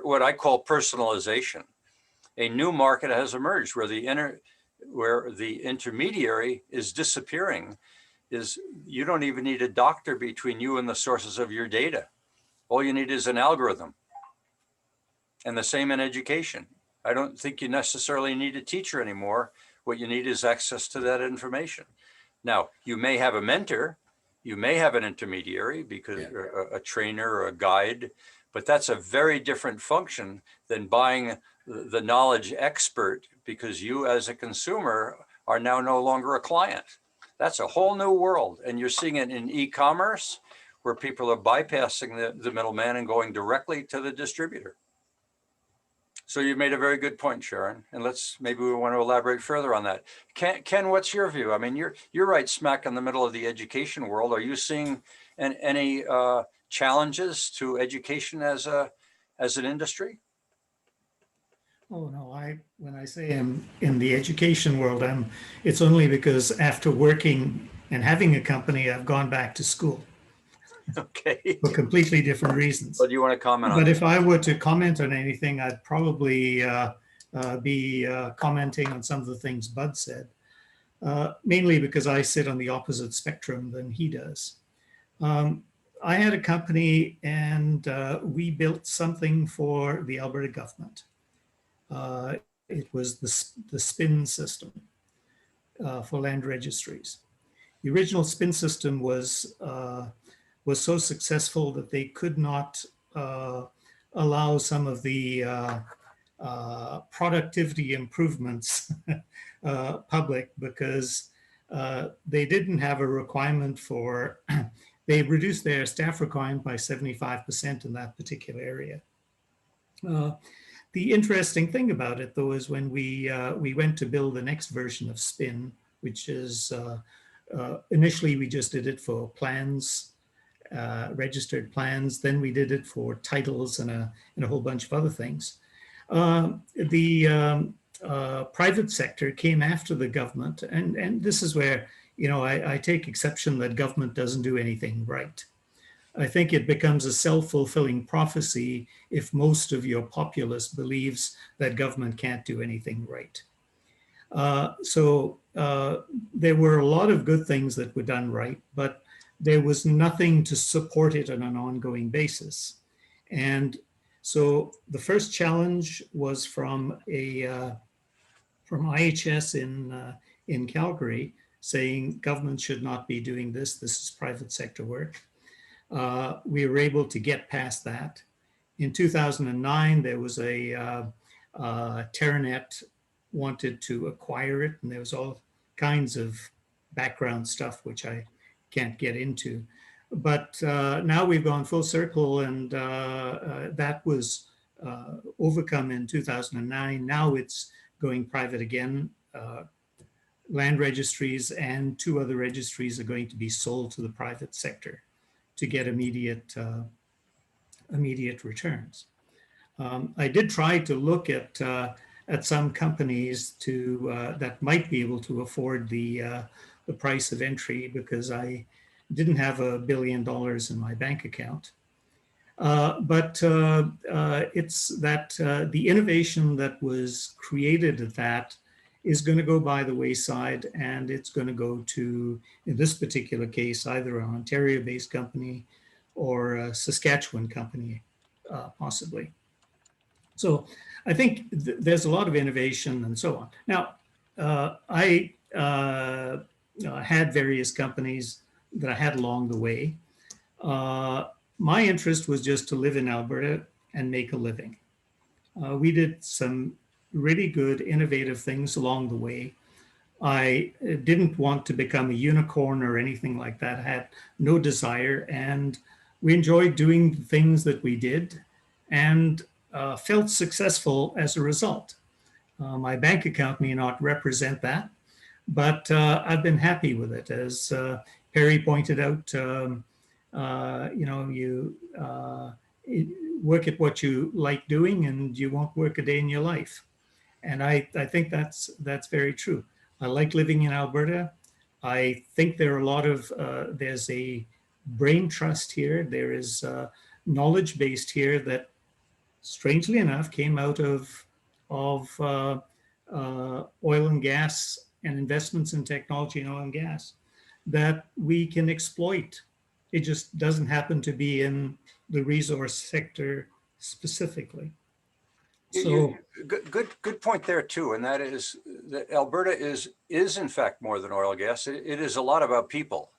what I call personalization. A new market has emerged where the intermediary is disappearing. You don't even need a doctor between you and the sources of your data. All you need is an algorithm. And the same in education. I don't think you necessarily need a teacher anymore What you need is access to that information. Now, you may have a mentor, you may have an intermediary because a trainer or a guide, but that's a very different function than buying the knowledge expert because you as a consumer are now no longer a client. That's a whole new world. And you're seeing it in e-commerce where people are bypassing the middleman and going directly to the distributor. So you made a very good point, Sharon, and maybe we want to elaborate further on that. Ken, what's your view? I mean, you're right smack in the middle of the education world. Are you seeing any challenges to education as an industry? Oh, no, when I say I'm in the education world, it's only because after working and having a company, I've gone back to school Okay. for completely different reasons. What do you want to comment on? But if I were to comment on anything, I'd probably be commenting on some of the things Bud said, mainly because I sit on the opposite spectrum than he does. I had a company and we built something for the Alberta government. It was the SPIN system for land registries. The original SPIN system was so successful that they could not allow some of the productivity improvements public because they didn't have a requirement for, they reduced their staff requirement by 75% in that particular area. The interesting thing about it, though, is when we went to build the next version of SPIN, which is initially we just did it for plans, registered plans. Then we did it for titles and a whole bunch of other things. The private sector came after the government, and this is where I take exception that government doesn't do anything right. I think it becomes a self-fulfilling prophecy if most of your populace believes that government can't do anything right. So there were a lot of good things that were done right, but there was nothing to support it on an ongoing basis. And so the first challenge was from IHS in Calgary saying government should not be doing this. This is private sector work. We were able to get past that. In 2009, there was Terranet wanted to acquire it, and there was all kinds of background stuff, which I can't get into. But now we've gone full circle, and that was overcome in 2009. Now it's going private again. Land registries and 2 other registries are going to be sold to the private sector to get immediate returns. I did try to look at some companies that might be able to afford the price of entry because I didn't have $1 billion in my bank account. But it's that the innovation that was created at that is going to go by the wayside, and it's going to go to, in this particular case, either an Ontario-based company or a Saskatchewan company, possibly. So I think there's a lot of innovation and so on. Now, I had various companies that I had along the way. My interest was just to live in Alberta and make a living. We did some really good, innovative things along the way. I didn't want to become a unicorn or anything like that. I had no desire, and we enjoyed doing the things that we did and felt successful as a result. My bank account may not represent that, but I've been happy with it. As Perry pointed out, you work at what you like doing and you won't work a day in your life. And I think that's very true. I like living in Alberta. I think there are a lot of, there's a brain trust here. There is knowledge based here that, strangely enough, came out of oil and gas and investments in technology and oil and gas that we can exploit. It just doesn't happen to be in the resource sector specifically. So, Good point there too, and that is that Alberta is in fact more than oil and gas. It is a lot about people,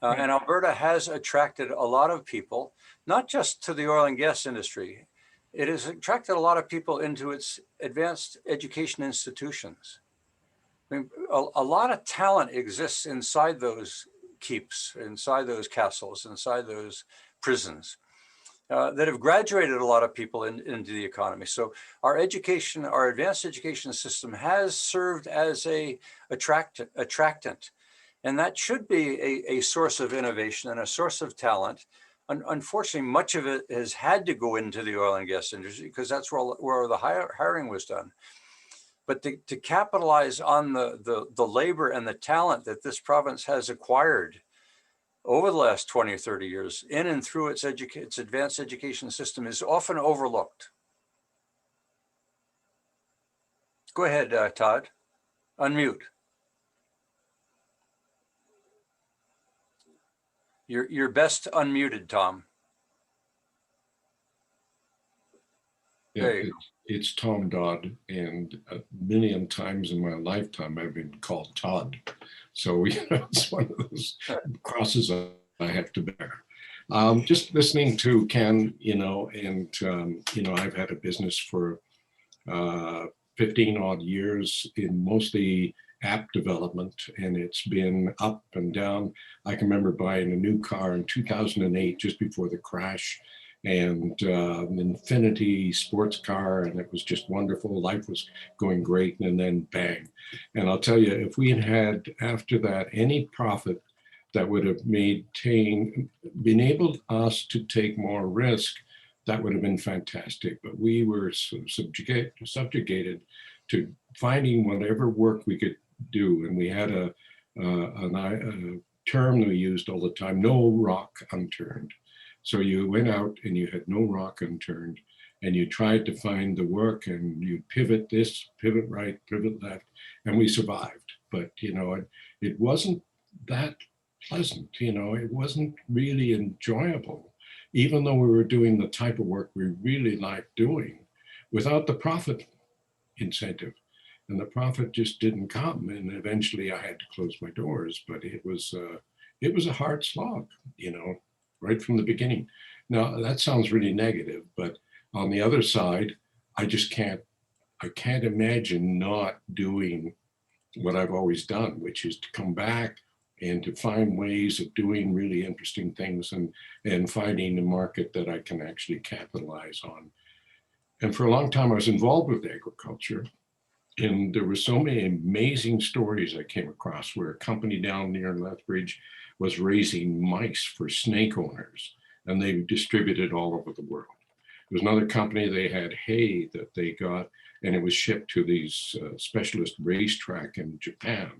Right. and Alberta has attracted a lot of people, not just to the oil and gas industry. It has attracted a lot of people into its advanced education institutions. I mean, a lot of talent exists inside those keeps, inside those castles, inside those prisons. That have graduated a lot of people into the economy. So our education, our advanced education system has served as a attractant. And that should be a source of innovation and a source of talent. Unfortunately, much of it has had to go into the oil and gas industry because that's where the hiring was done. But to capitalize on the labor and the talent that this province has acquired over the last 20 or 30 years in and through its advanced education system is often overlooked. Go ahead, Todd. Unmute. You're best unmuted, Tom. Yeah, There you it's Tom Dodd, and a million times in my lifetime I've been called Todd. So it's one of those crosses I have to bear. Just listening to Ken, and I've had a business for 15 odd years in mostly app development, and it's been up and down. I can remember buying a new car in 2008, just before the crash, and an Infinity sports car, and it was just wonderful. Life was going great, and then bang. And I'll tell you, if we had had after that any profit that would have enabled us to take more risk, that would have been fantastic. But we were subjugated to finding whatever work we could do. And we had a term we used all the time: no rock unturned. So you went out and you had no rock unturned, and you tried to find the work, and you pivot this, pivot right, pivot left, and we survived. But it wasn't that pleasant. It wasn't really enjoyable, even though we were doing the type of work we really liked doing, without the profit incentive. And the profit just didn't come. And eventually I had to close my doors, but it was a hard slog, right from the beginning. Now that sounds really negative, but on the other side, I can't imagine not doing what I've always done, which is to come back and to find ways of doing really interesting things and finding a market that I can actually capitalize on. And for a long time, I was involved with agriculture. And there were so many amazing stories I came across where a company down near Lethbridge was raising mice for snake owners, and they distributed all over the world. There was another company, they had hay that they got, and it was shipped to these specialist racetrack in Japan.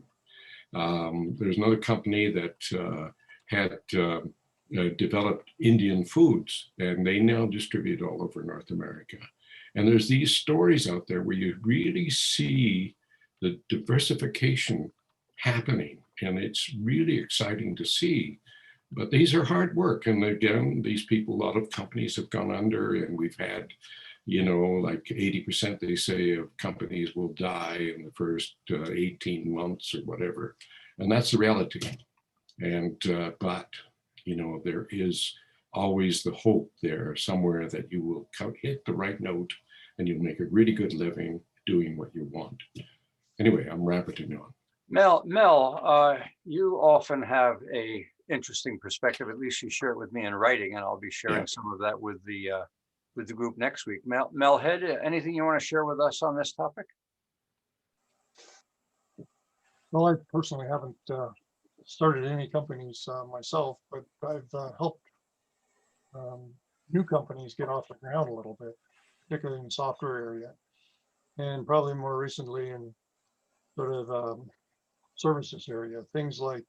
There's another company that had developed Indian foods, and they now distribute all over North America. And there's these stories out there where you really see the diversification happening, and it's really exciting to see. But these are hard work. And again, these people, a lot of companies have gone under, and we've had, like 80% they say of companies will die in the first 18 months or whatever. And that's the reality. And, but, there is always the hope there somewhere that you will hit the right note and you'll make a really good living doing what you want. Anyway, I'm rapidly on. Mel, you often have a interesting perspective. At least you share it with me in writing, and I'll be sharing some of that with the group next week. Mel Head, anything you want to share with us on this topic? Well, I personally haven't started any companies myself, but I've helped new companies get off the ground a little bit, particularly in the software area, and probably more recently in sort of services area. Things like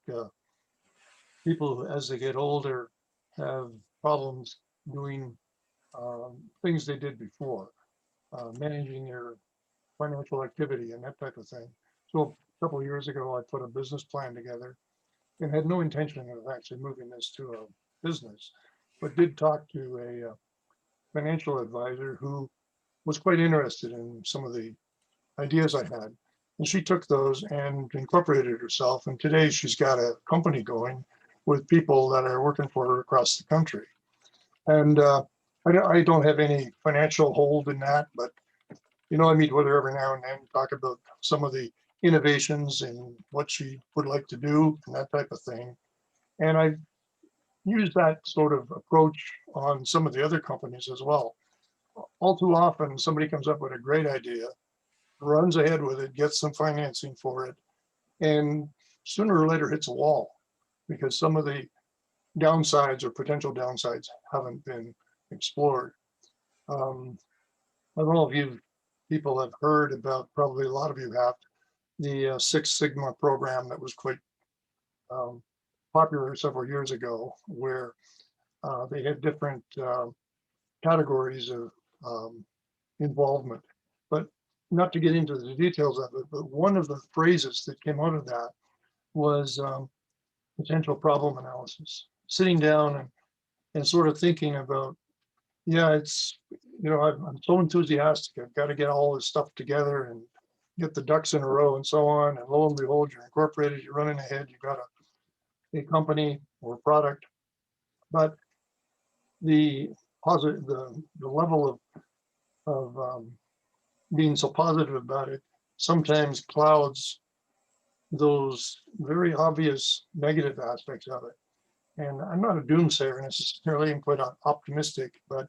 people, as they get older, have problems doing things they did before, managing their financial activity and that type of thing. So a couple of years ago, I put a business plan together and had no intention of actually moving this to a business, but did talk to a financial advisor who was quite interested in some of the ideas I had. And she took those and incorporated herself. And today she's got a company going with people that are working for her across the country. And I don't have any financial hold in that, but I meet with her every now and then, talk about some of the innovations and what she would like to do and that type of thing. And I've used that sort of approach on some of the other companies as well. All too often, somebody comes up with a great idea, runs ahead with it, gets some financing for it, and sooner or later hits a wall because some of the downsides or potential downsides haven't been explored. I don't know if you people have heard about, probably a lot of you have, the Six Sigma program that was quite popular several years ago, where they had different categories of involvement. But not to get into the details of it, but one of the phrases that came out of that was potential problem analysis. Sitting down and sort of thinking about, yeah, it's, I'm so enthusiastic. I've got to get all this stuff together and get the ducks in a row and so on. And lo and behold, you're incorporated, you're running ahead, you've got a company or product. But the positive, the level of being so positive about it sometimes clouds those very obvious negative aspects of it. And I'm not a doomsayer necessarily, I'm quite optimistic, but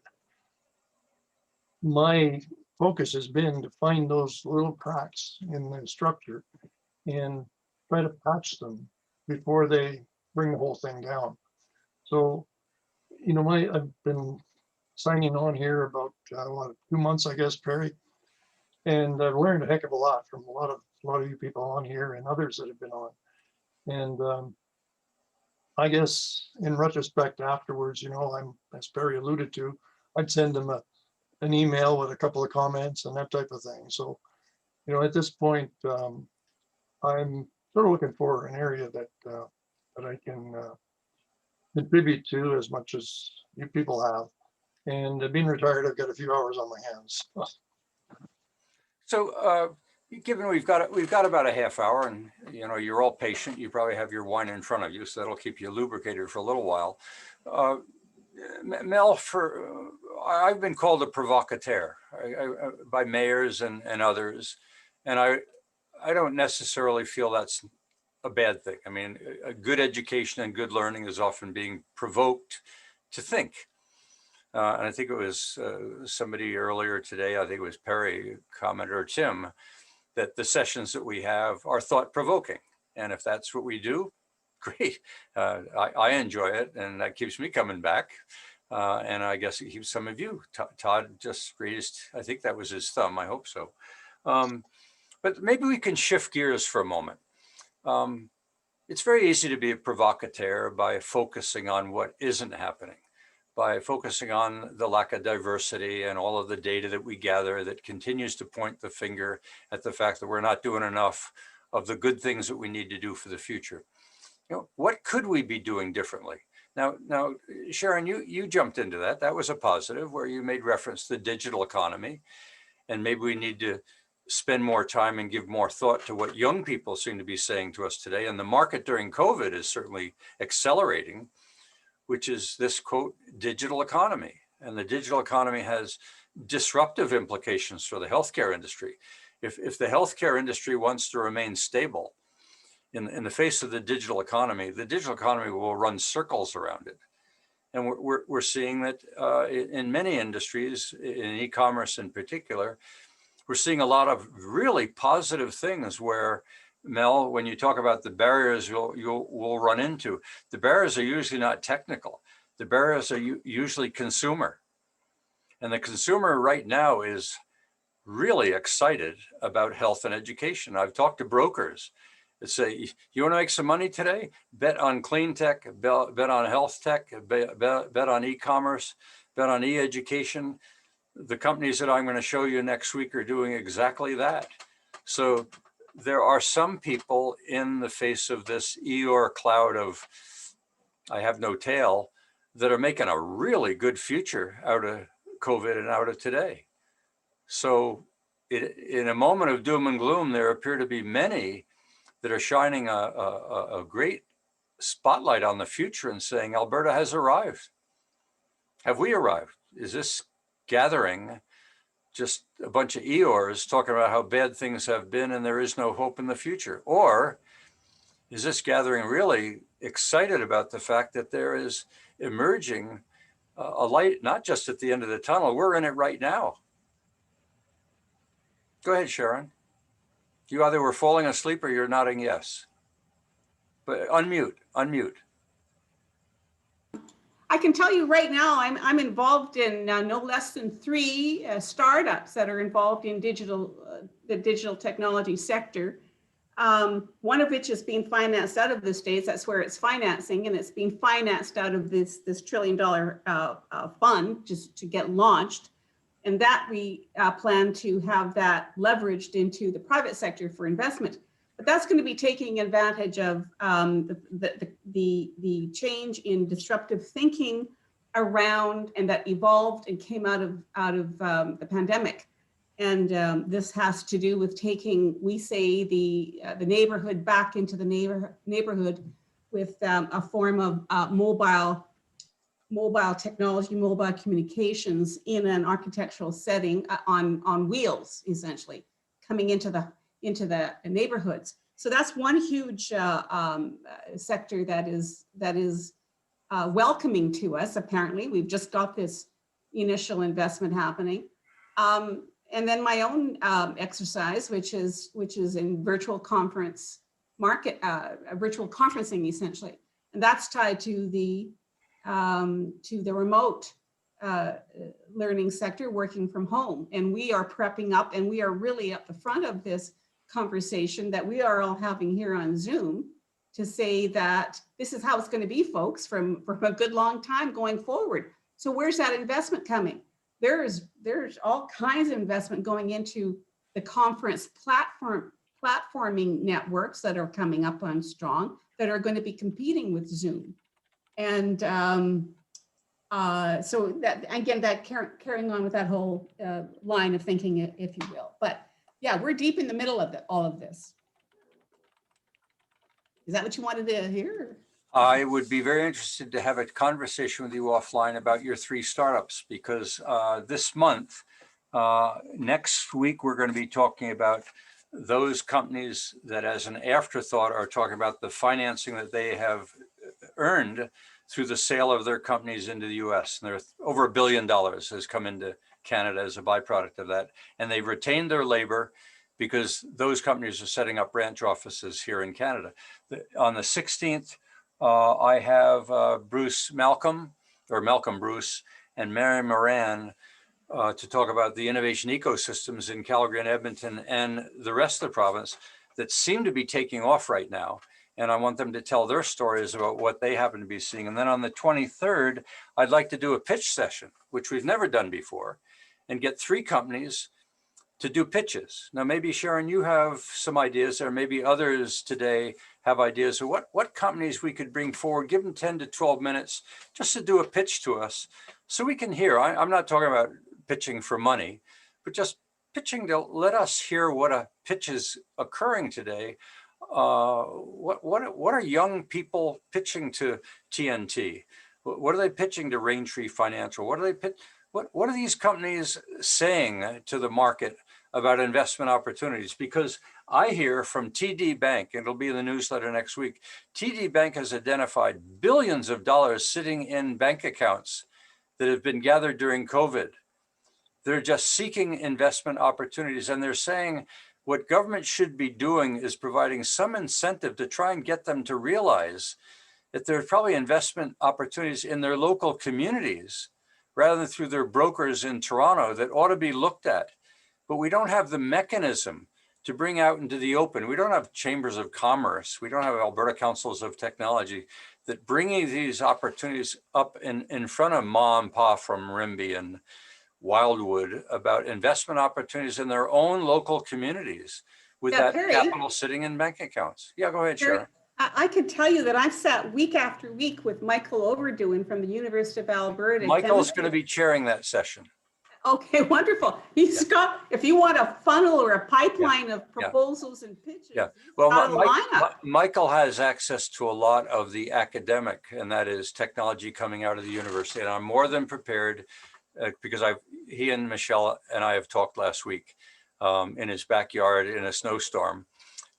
my focus has been to find those little cracks in the structure and try to patch them before they bring the whole thing down. So, I've been signing on here about 2 months, I guess, Perry, and I've learned a heck of a lot from a lot of you people on here and others that have been on. And I guess in retrospect afterwards, I'm, as Perry alluded to, I'd send them an email with a couple of comments and that type of thing. So, at this point, I'm sort of looking for an area that I can contribute to as much as you people have. And being retired, I've got a few hours on my hands. So given we've got about a half hour, and you're all patient, you probably have your wine in front of you, so that'll keep you lubricated for a little while. Mel, I've been called a provocateur by mayors and others, and I don't necessarily feel that's a bad thing. I mean, a good education and good learning is often being provoked to think. And I think it was somebody earlier today, I think it was Perry, commented, or Tim, that the sessions that we have are thought-provoking. And if that's what we do, great. I enjoy it, and that keeps me coming back. And I guess it keeps some of you. Todd just raised, I think that was his thumb, I hope so. But maybe we can shift gears for a moment. It's very easy to be a provocateur by focusing on what isn't happening, by focusing on the lack of diversity and all of the data that we gather that continues to point the finger at the fact that we're not doing enough of the good things that we need to do for the future. What could we be doing differently? Now, Sharon, you jumped into that. That was a positive, where you made reference to the digital economy, and maybe we need to spend more time and give more thought to what young people seem to be saying to us today. And the market during COVID is certainly accelerating, which is this, quote, digital economy. And the digital economy has disruptive implications for the healthcare industry. If the healthcare industry wants to remain stable in the face of the digital economy will run circles around it. And we're seeing that in many industries, in e-commerce in particular, we're seeing a lot of really positive things where, Mel, when you talk about the barriers we'll run into, the barriers are usually not technical. The barriers are usually consumer. And the consumer right now is really excited about health and education. I've talked to brokers that say, you want to make some money today? Bet on clean tech, bet on health tech, bet on e-commerce, bet on e-education. The companies that I'm going to show you next week are doing exactly that. So there are some people in the face of this Eeyore cloud of I have no tail that are making a really good future out of COVID and out of today. So in a moment of doom and gloom, there appear to be many that are shining a great spotlight on the future and saying, Alberta has arrived. Have we arrived? Is this gathering just a bunch of Eeyores talking about how bad things have been and there is no hope in the future? Or is this gathering really excited about the fact that there is emerging a light, not just at the end of the tunnel, we're in it right now. Go ahead, Sharon. You either were falling asleep or you're nodding yes. But unmute. I can tell you right now, I'm involved in no less than 3 startups that are involved in the digital technology sector. One of which is being financed out of the States. That's where it's financing, and it's being financed out of this $1 trillion fund just to get launched. And that we plan to have that leveraged into the private sector for investment. But that's going to be taking advantage of the change in disruptive thinking around, and that evolved and came out of the pandemic. And this has to do with taking, we say, the neighborhood back into the neighborhood with a form of mobile technology, mobile communications in an architectural setting on wheels, essentially, coming into the neighborhoods. So that's one huge sector that is welcoming to us. Apparently, we've just got this initial investment happening. And then my own exercise, which is in virtual conference market, virtual conferencing essentially, and that's tied to the remote learning sector, working from home. And we are prepping up, and we are really at the front of this conversation that we are all having here on Zoom to say that this is how it's going to be, folks, from a good long time going forward. So where's that investment coming? There's all kinds of investment going into the conference platforming networks that are coming up on strong, that are going to be competing with Zoom. And so that, again, that carrying on with that whole line of thinking, if you will. But yeah, we're deep in the middle of all of this. Is that what you wanted to hear? I would be very interested to have a conversation with you offline about your 3 startups, because this month, next week, we're going to be talking about those companies that, as an afterthought, are talking about the financing that they have earned through the sale of their companies into the US. And there's over $1 billion has come into Canada as a byproduct of that. And they've retained their labor because those companies are setting up branch offices here in Canada. On the 16th, I have Malcolm Bruce and Mary Moran to talk about the innovation ecosystems in Calgary and Edmonton and the rest of the province that seem to be taking off right now. And I want them to tell their stories about what they happen to be seeing. And then on the 23rd, I'd like to do a pitch session, which we've never done before, and get 3 companies to do pitches. Now, maybe Sharon, you have some ideas, or maybe others today have ideas of what companies we could bring forward, give them 10 to 12 minutes just to do a pitch to us so we can hear. I'm not talking about pitching for money, but just pitching to let us hear what a pitch is occurring today. What are young people pitching to TNT? What are they pitching to Raintree Financial? What are these companies saying to the market about investment opportunities? Because I hear from TD Bank, and it'll be in the newsletter next week, TD Bank has identified billions of dollars sitting in bank accounts that have been gathered during COVID. They're just seeking investment opportunities, and they're saying what government should be doing is providing some incentive to try and get them to realize that there's probably investment opportunities in their local communities rather than through their brokers in Toronto that ought to be looked at. But we don't have the mechanism to bring out into the open. We don't have chambers of commerce. We don't have Alberta Councils of Technology that bringing these opportunities up in front of Ma and Pa from Rimbey and Wildwood about investment opportunities in their own local communities with that Perry, capital sitting in bank accounts. Yeah, go ahead, Perry, Sharon. I can tell you that I've sat week after week with Michael Overdoing from the University of Alberta. Michael's going to be chairing that session. Okay, wonderful. He's got, if you want a funnel or a pipeline of proposals and pitches. Yeah. he's Well, got a lineup. Michael has access to a lot of the academic, and that is technology coming out of the university. And I'm more than prepared because he and Michelle and I have talked last week in his backyard in a snowstorm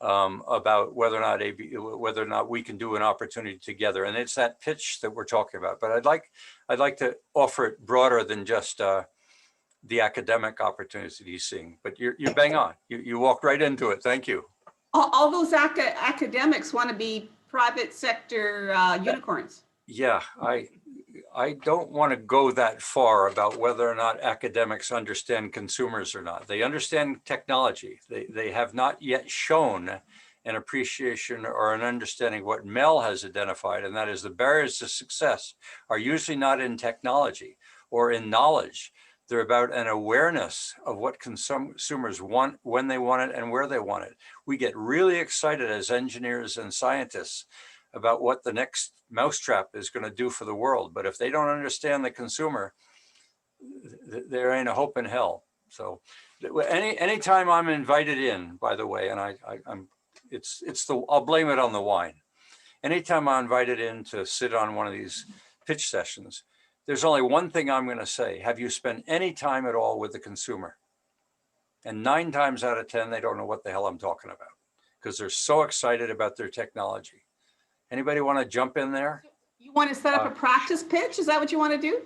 about whether or not we can do an opportunity together. And it's that pitch that we're talking about. But I'd like to offer it broader than just the academic opportunities that he's seeing. But you're bang on. You walked right into it. Thank you. All those academics want to be private sector unicorns. Yeah, I don't want to go that far about whether or not academics understand consumers or not. They understand technology. They have not yet shown an appreciation or an understanding of what Mel has identified, and that is the barriers to success are usually not in technology or in knowledge. They're about an awareness of what consumers want, when they want it, and where they want it. We get really excited as engineers and scientists about what the next mousetrap is going to do for the world. But if they don't understand the consumer, there ain't a hope in hell. So anytime I'm invited in, by the way, and I'll blame it on the wine. Anytime I'm invited in to sit on one of these pitch sessions, there's only one thing I'm going to say. Have you spent any time at all with the consumer? And 9 times out of 10, they don't know what the hell I'm talking about because they're so excited about their technology. Anybody want to jump in there? You want to set up a practice pitch? Is that what you want to do?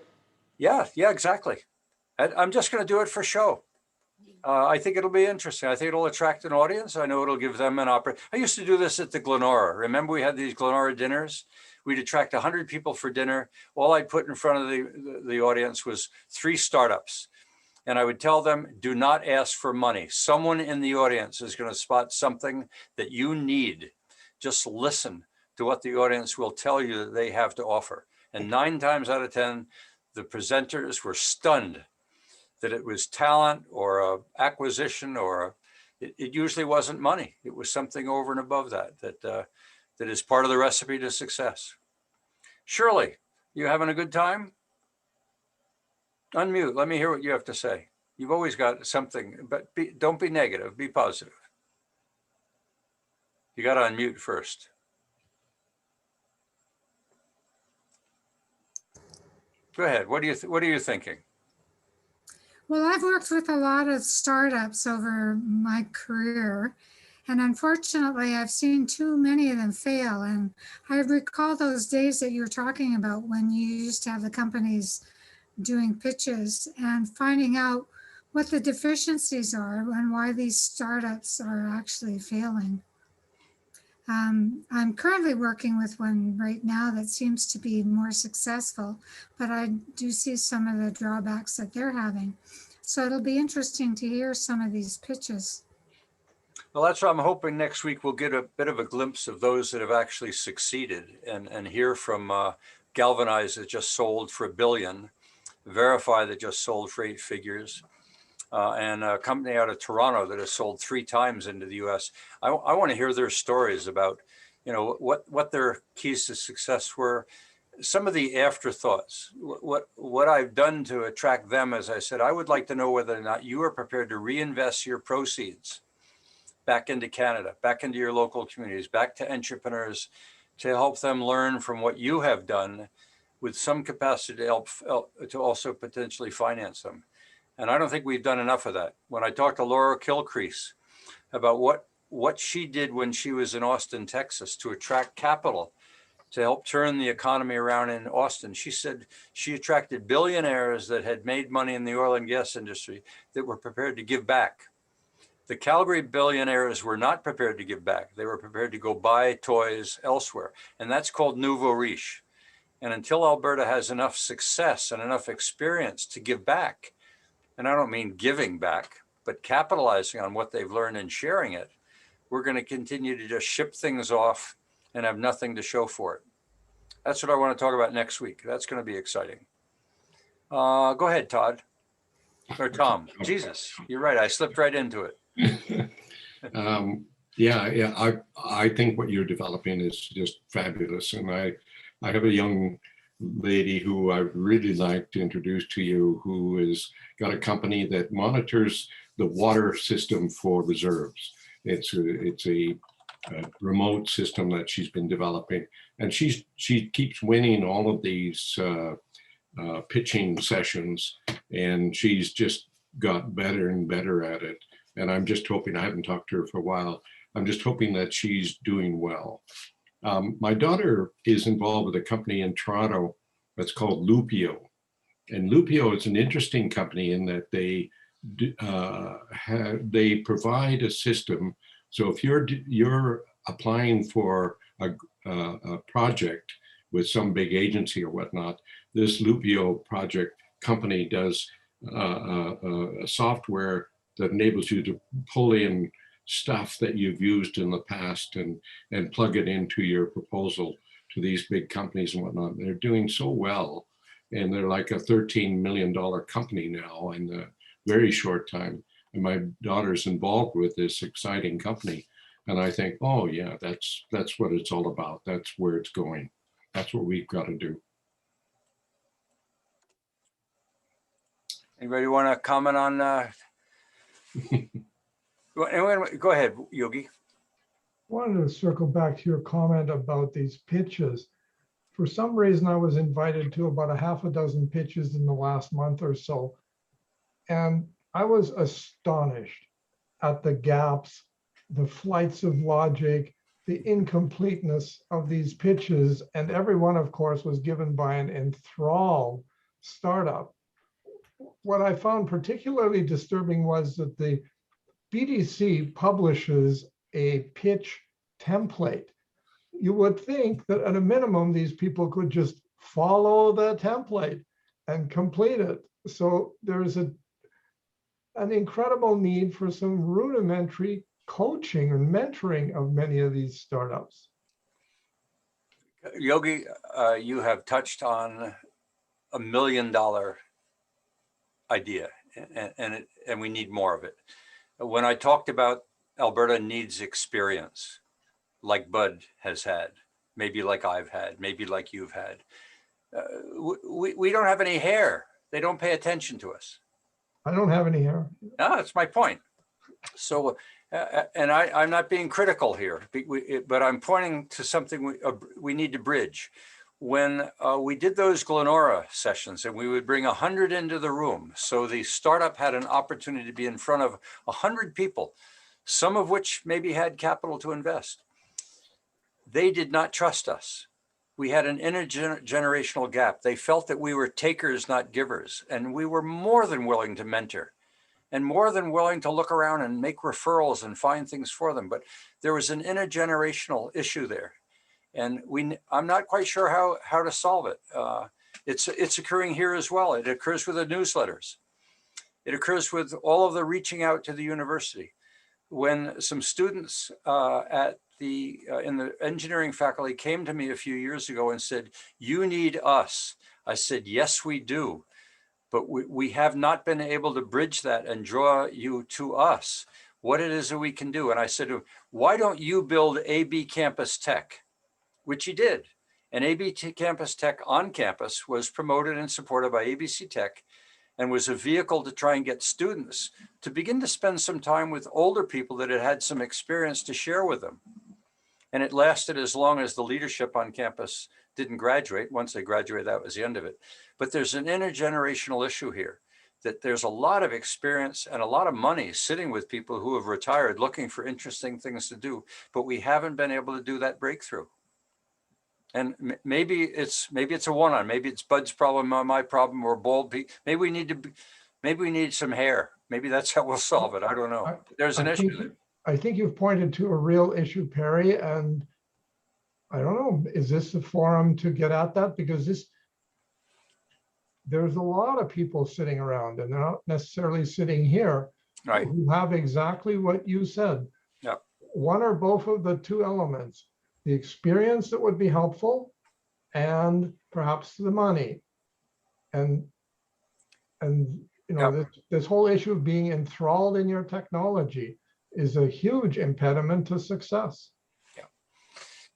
Yeah, exactly. I'm just going to do it for show. I think it'll be interesting. I think it'll attract an audience. I know it'll give them an opportunity. I used to do this at the Glenora. Remember we had these Glenora dinners? We'd attract 100 people for dinner. All I'd put in front of the audience was 3 startups. And I would tell them, do not ask for money. Someone in the audience is going to spot something that you need. Just listen to what the audience will tell you that they have to offer. And 9 times out of 10, the presenters were stunned that it was talent or acquisition or it usually wasn't money. It was something over and above that is part of the recipe to success. Shirley, you having a good time? Unmute. Let me hear what you have to say. You've always got something, but don't be negative. Be positive. You got to unmute first. Go ahead. What are you thinking? Well, I've worked with a lot of startups over my career, and unfortunately, I've seen too many of them fail. And I recall those days that you were talking about when you used to have the companies doing pitches and finding out what the deficiencies are and why these startups are actually failing. I'm currently working with one right now that seems to be more successful, but I do see some of the drawbacks that they're having. So it'll be interesting to hear some of these pitches. Well, that's what I'm hoping next week we'll get a bit of a glimpse of those that have actually succeeded and hear from Galvanize that just sold for $1 billion, Verify that just sold for 8 figures, and a company out of Toronto that has sold 3 times into the US. I want to hear their stories about, what their keys to success were, some of the afterthoughts, what I've done to attract them. As I said, I would like to know whether or not you are prepared to reinvest your proceeds back into Canada, back into your local communities, back to entrepreneurs to help them learn from what you have done with some capacity to help to also potentially finance them. And I don't think we've done enough of that. When I talked to Laura Kilcrease about what she did when she was in Austin, Texas to attract capital to help turn the economy around in Austin, she said she attracted billionaires that had made money in the oil and gas industry that were prepared to give back. The Calgary billionaires were not prepared to give back. They were prepared to go buy toys elsewhere. And that's called nouveau riche. And until Alberta has enough success and enough experience to give back, and I don't mean giving back, but capitalizing on what they've learned and sharing it, we're going to continue to just ship things off and have nothing to show for it. That's what I want to talk about next week. That's going to be exciting. Go ahead, Todd. Or Tom. Jesus, you're right. I slipped right into it. I think what you're developing is just fabulous. And I have a young lady who I'd really like to introduce to you, who has got a company that monitors the water system for reserves. It's a remote system that she's been developing, and she keeps winning all of these pitching sessions, and she's just got better and better at it. And I'm just hoping, I haven't talked to her for a while, I'm just hoping that she's doing well. My daughter is involved with a company in Toronto that's called Lupio. And Lupio is an interesting company in that they provide a system. So if you're applying for a project with some big agency or whatnot, this Lupio project company does a software that enables you to pull in stuff that you've used in the past and plug it into your proposal to these big companies and whatnot. And they're doing so well, and they're like a $13 million company now in a very short time. And my daughter's involved with this exciting company. And I think, oh yeah, that's what it's all about. That's where it's going. That's what we've got to do. Anybody want to comment on? Go ahead, Yogi. Wanted to circle back to your comment about these pitches. For some reason, I was invited to about a half a dozen pitches in the last month or so. And I was astonished at the gaps, the flights of logic, the incompleteness of these pitches. And every one, of course, was given by an enthralled startup. What I found particularly disturbing was that the BDC publishes a pitch template. You would think that at a minimum, these people could just follow the template and complete it. So there's an incredible need for some rudimentary coaching and mentoring of many of these startups. Yogi, you have touched on $1 million idea, and we need more of it. When I talked about Alberta needs experience, like Bud has had, maybe like I've had, maybe like you've had, we don't have any hair. They don't pay attention to us. I don't have any hair. No, that's my point. So, and I'm not being critical here, but I'm pointing to something we need to bridge. When we did those Glenora sessions and we would bring 100 into the room, so the startup had an opportunity to be in front of 100 people, some of which maybe had capital to invest. They did not trust us. We had an intergenerational gap. They felt that we were takers, not givers, and we were more than willing to mentor and more than willing to look around and make referrals and find things for them. But there was an intergenerational issue there. And I'm not quite sure how to solve it. It's occurring here as well. It occurs with the newsletters. It occurs with all of the reaching out to the university. When some students in the engineering faculty came to me a few years ago and said, "You need us," I said, "Yes, we do. But we have not been able to bridge that and draw you to us, what it is that we can do." And I said, "Why don't you build AB Campus Tech?" Which he did. And AB Campus Tech on campus was promoted and supported by ABC Tech and was a vehicle to try and get students to begin to spend some time with older people that had had some experience to share with them. And it lasted as long as the leadership on campus didn't graduate. Once they graduated, that was the end of it. But there's an intergenerational issue here, that there's a lot of experience and a lot of money sitting with people who have retired looking for interesting things to do, but we haven't been able to do that breakthrough. And maybe it's a one-on. Maybe it's Bud's problem, my problem, or bald. Maybe we need some hair. Maybe that's how we'll solve it. I don't know. There's an issue there. I think you've pointed to a real issue, Perry, and I don't know, is this the forum to get at that? Because there's a lot of people sitting around, and they're not necessarily sitting here, right, who have exactly what you said. Yep. One or both of the two elements. The experience that would be helpful, and perhaps the money, and you know, Yep. this whole issue of being enthralled in your technology is a huge impediment to success.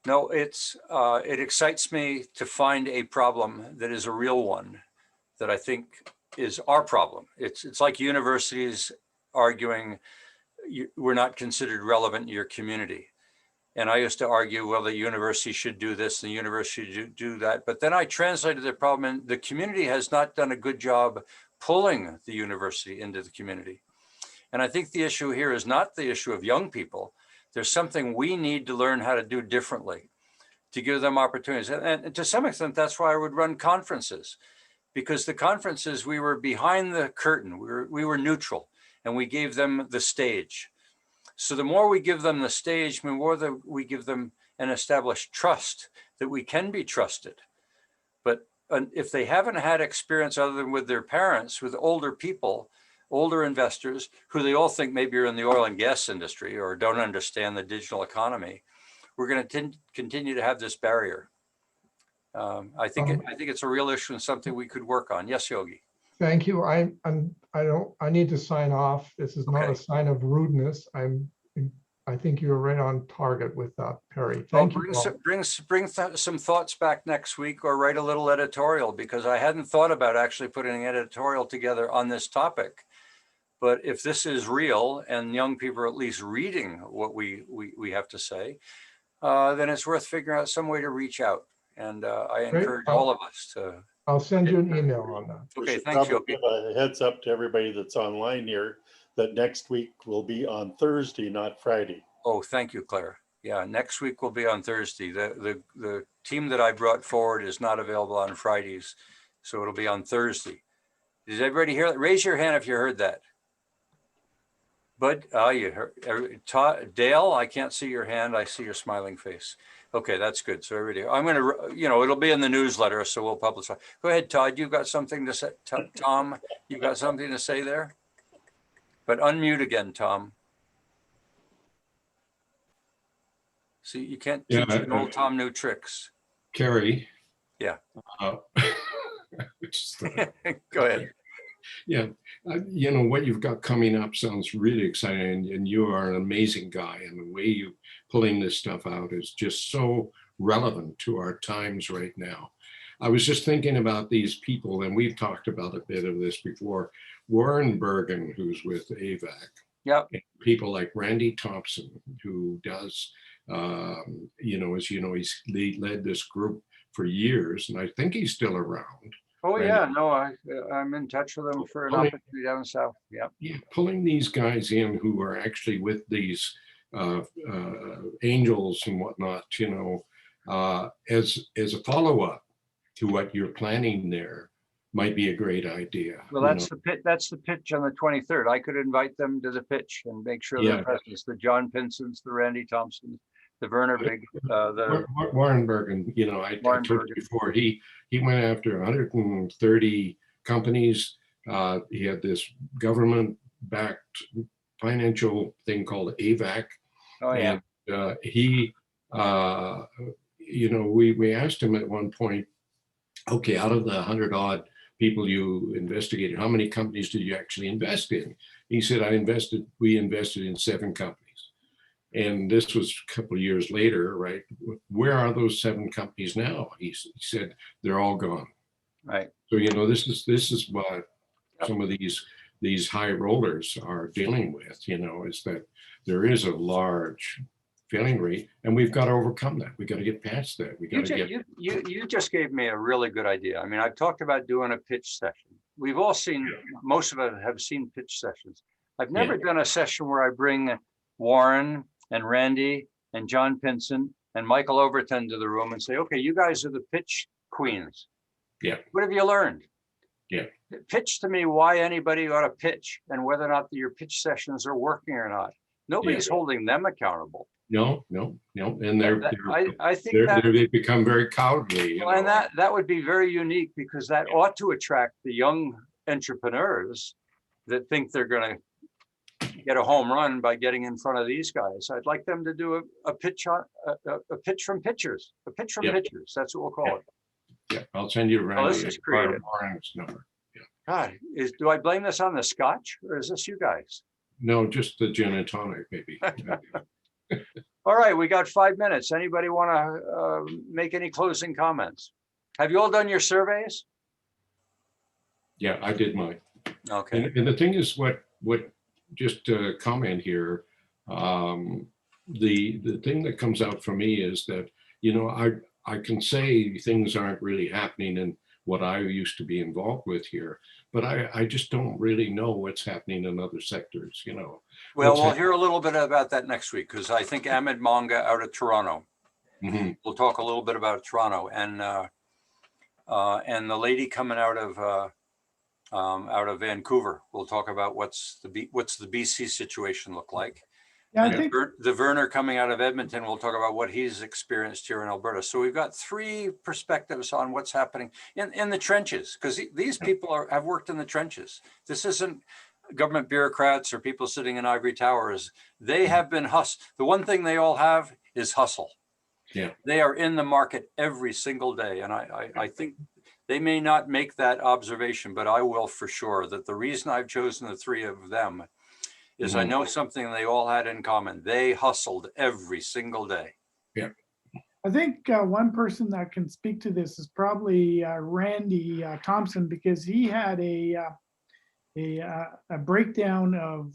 No, it excites me to find a problem that is a real one that I think is our problem. It's like universities arguing we're not considered relevant in your community. And I used to argue, well, the university should do this, the university should do that. But then I translated the problem, and the community has not done a good job pulling the university into the community. And I think the issue here is not the issue of young people. There's something we need to learn how to do differently to give them opportunities. And to some extent, that's why I would run conferences, because the conferences, we were behind the curtain, we were neutral, and we gave them the stage. So the more we give them the stage, the more that we give them an established trust that we can be trusted. But if they haven't had experience other than with their parents, with older people, older investors who they all think maybe are in the oil and gas industry or don't understand the digital economy, we're going to continue to have this barrier. I think it's a real issue and something we could work on. Yes, Yogi. Thank you. I need to sign off. This is not Okay. a sign of rudeness. I think you're right on target with that, Perry. Thank you. Bring some thoughts back next week, or write a little editorial, because I hadn't thought about actually putting an editorial together on this topic. But if this is real and young people are at least reading what we have to say, then it's worth figuring out some way to reach out. And I encourage all of us to. I'll send you an email on that. Okay, should thanks, probably Yogi. give a heads up to everybody that's online here that next week will be on Thursday, not Friday. Oh, thank you, Claire. Yeah, next week will be on Thursday. The team that I brought forward is not available on Fridays, so it'll be on Thursday. Did everybody hear that? Raise your hand if you heard that. Bud, you heard. Dale, I can't see your hand. I see your smiling face. Okay, that's good. So everybody, I'm going to, it'll be in the newsletter, so we'll publish. Go ahead, Todd. You've got something to say. Tom, you've got something to say there? But unmute again, Tom. See, you can't teach an old Tom new tricks. Kerry. Yeah. Go ahead. Yeah, what you've got coming up sounds really exciting, and you are an amazing guy, and the way you pulling this stuff out is just so relevant to our times right now. I was just thinking about these people, and we've talked about a bit of this before. Warren Bergen, who's with AVAC. Yep. People like Randy Thompson, who does, as you know, he's led this group for years, and I think he's still around. Oh, yeah, no, I'm in touch with them for an opportunity down south. Yeah. Yeah, pulling these guys in who are actually with these angels and whatnot, as a follow-up to what you're planning there might be a great idea. Well, that's the pitch on the 23rd. I could invite them to the pitch and make sure they're present. The John Pinsons, the Randy Thompsons, the Werner Big, Warren Bergen, I told you before, he went after 130 companies. He had this government-backed financial thing called AVAC. Oh, yeah. And we asked him at one point, okay, out of the 100 odd people you investigated, how many companies did you actually invest in? He said, we invested in 7 companies. And this was a couple of years later, right? Where are those 7 companies now? He said, they're all gone. Right. So, this is what some of these high rollers are dealing with, is that there is a large failing rate, and we've got to overcome that. We got to get past that. We got to get. You just gave me a really good idea. I mean, I've talked about doing a pitch session. We've all seen, most of us have seen pitch sessions. I've never done a session where I bring Warren and Randy and John Pinson and Michael Overton to the room and say, okay, you guys are the pitch queens. Yeah. What have you learned? Yeah. Pitch to me why anybody ought to pitch and whether or not your pitch sessions are working or not. Nobody's holding them accountable. No. And I think they become very cowardly. Well, and that would be very unique, because that ought to attract the young entrepreneurs that think they're going to get a home run by getting in front of these guys. I'd like them to do a pitch from pitchers. A pitch from pitchers. That's what we'll call it. Yeah, I'll send you around. Oh, this is creative. Warren's number. Yeah. God, do I blame this on the scotch, or is this you guys? No, just the gin and tonic, maybe. All All right, we got 5 minutes. Anybody want to make any closing comments? Have you all done your surveys? Yeah, I did mine. Okay. And the thing is, what just to comment here, the thing that comes out for me is that, you know, I can say things aren't really happening in what I used to be involved with here, but I just don't really know what's happening in other sectors, you know. Well, What's we'll hear a little bit about that next week, because I think Ahmed Manga out of Toronto. Mhm. We'll talk a little bit about Toronto, and the lady coming out of Vancouver. We'll talk about what's the BC situation look like. Yeah, I And think the Werner coming out of Edmonton, we'll talk about what he's experienced here in Alberta. So we've got 3 perspectives on what's happening in the trenches, because these people have worked in the trenches. This isn't government bureaucrats or people sitting in ivory towers. They have been hustled. The one thing they all have is hustle. Yeah. They are in the market every single day. And I think they may not make that observation, but I will for sure, that the reason I've chosen the 3 of them is I know something they all had in common. They hustled every single day. Yeah. I think one person that can speak to this is probably Randy Thompson, because he had a breakdown of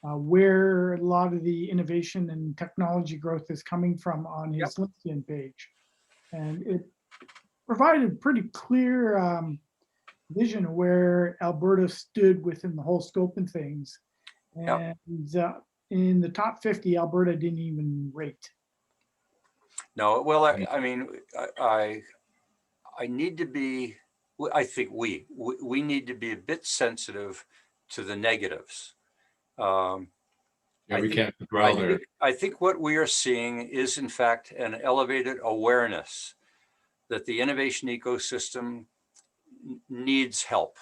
where a lot of the innovation and technology growth is coming from on his LinkedIn page. And it provided pretty clear vision of where Alberta stood within the whole scope of things. And in the top 50, Alberta didn't even rate. No, well, I mean, I need to be, I think we need to be a bit sensitive to the negatives. Yeah, we can't dwell there. I think what we are seeing is, in fact, an elevated awareness that the innovation ecosystem needs help.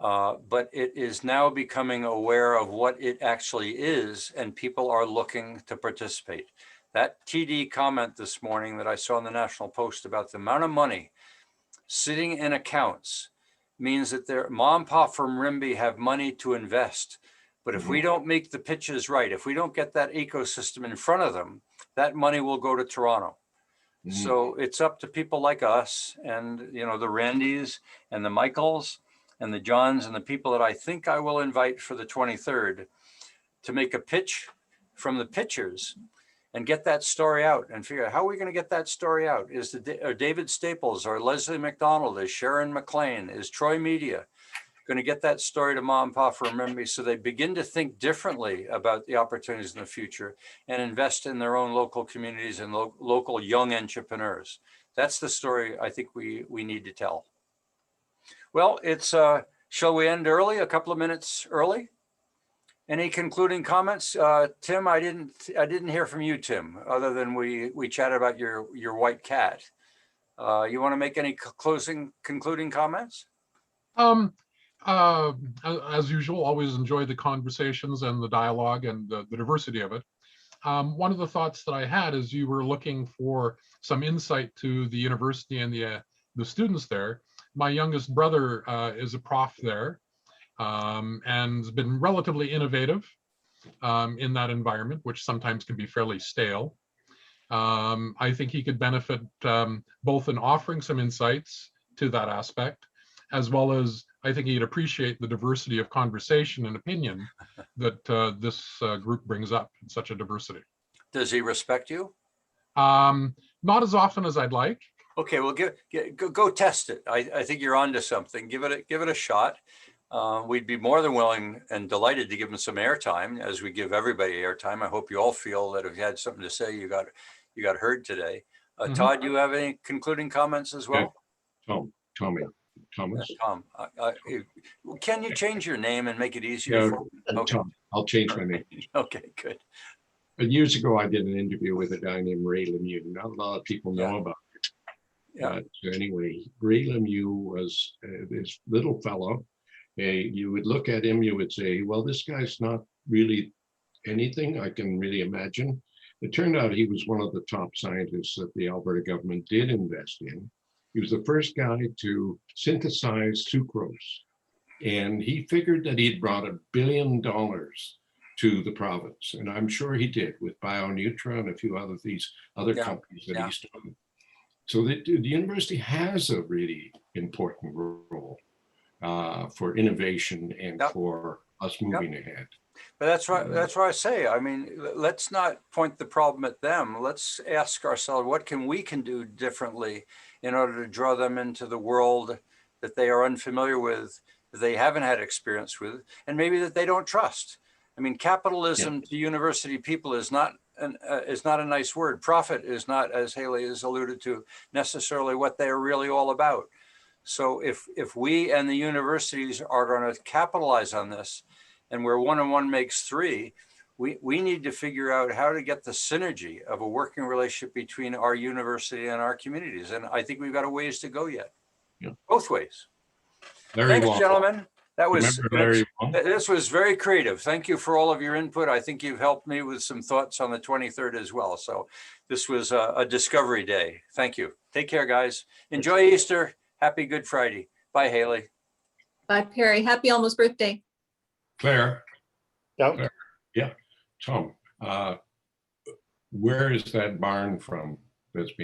But it is now becoming aware of what it actually is, and people are looking to participate. That TD comment this morning that I saw in the National Post about the amount of money sitting in accounts means that their mom and pop from Rimby have money to invest. But if we don't make the pitches right, if we don't get that ecosystem in front of them, that money will go to Toronto. So it's up to people like us and, you know, the Randys and the Michaels and the Johns and the people that I think I will invite for the 23rd to make a pitch from the pitchers and get that story out and figure out how are we going to get that story out. Is David Staples or Leslie McDonald, is Sharon McLean, is Troy Media going to get that story to mom and pop from Rimby so they begin to think differently about the opportunities in the future and invest in their own local communities and local young entrepreneurs. That's the story I think we need to tell. Well, it's, shall we end early, a couple of minutes early? Any concluding comments? Tim, I didn't hear from you, Tim, other than we chatted about your white cat. You want to make any concluding comments? As usual, always enjoy the conversations and the dialogue and the diversity of it. One of the thoughts that I had is you were looking for some insight to the university and the students there. My youngest brother is a prof there and has been relatively innovative in that environment, which sometimes can be fairly stale. I think he could benefit both in offering some insights to that aspect, as well as I think he'd appreciate the diversity of conversation and opinion that this group brings up in such a diversity. Does he respect you? Not as often as I'd like. Okay, well, go test it. I think you're onto something. Give it a shot. We'd be more than willing and delighted to give him some airtime, as we give everybody airtime. I hope you all feel that if you had something to say, you got heard today. Todd, do you have any concluding comments as well? Thomas. Tom, can you change your name and make it easier? Yeah, okay. Tom, I'll change my name. Okay, good. But years ago, I did an interview with a guy named Ray Lemieux. Not a lot of people know about it. Yeah. But anyway, Ray Lemieux was this little fellow. You would look at him, you would say, well, this guy's not really anything I can really imagine. It turned out he was one of the top scientists that the Alberta government did invest in. He was the first guy to synthesize sucrose. And he figured that he'd brought $1 billion to the province. And I'm sure he did with BioNutra and a few other companies that he started. So the university has a really important role for innovation and for us moving ahead. But that's right. That's what I say. I mean, let's not point the problem at them. Let's ask ourselves, what we can do differently in order to draw them into the world that they are unfamiliar with, that they haven't had experience with, and maybe that they don't trust. I mean, capitalism to university people is not a nice word. Profit is not, as Haley has alluded to, necessarily what they are really all about. So if we and the universities are going to capitalize on this, and where 1 and 1 makes 3, we need to figure out how to get the synergy of a working relationship between our university and our communities. And I think we've got a ways to go yet. Both ways. Thanks, gentlemen. That was this was very creative. Thank you for all of your input. I think you've helped me with some thoughts on the 23rd as well. So this was a discovery day. Thank you. Take care, guys. Enjoy Easter. Happy Good Friday. Bye, Haley. Bye, Perry. Happy almost birthday. Claire. Yep. Yeah. Tom, where is that barn from that's being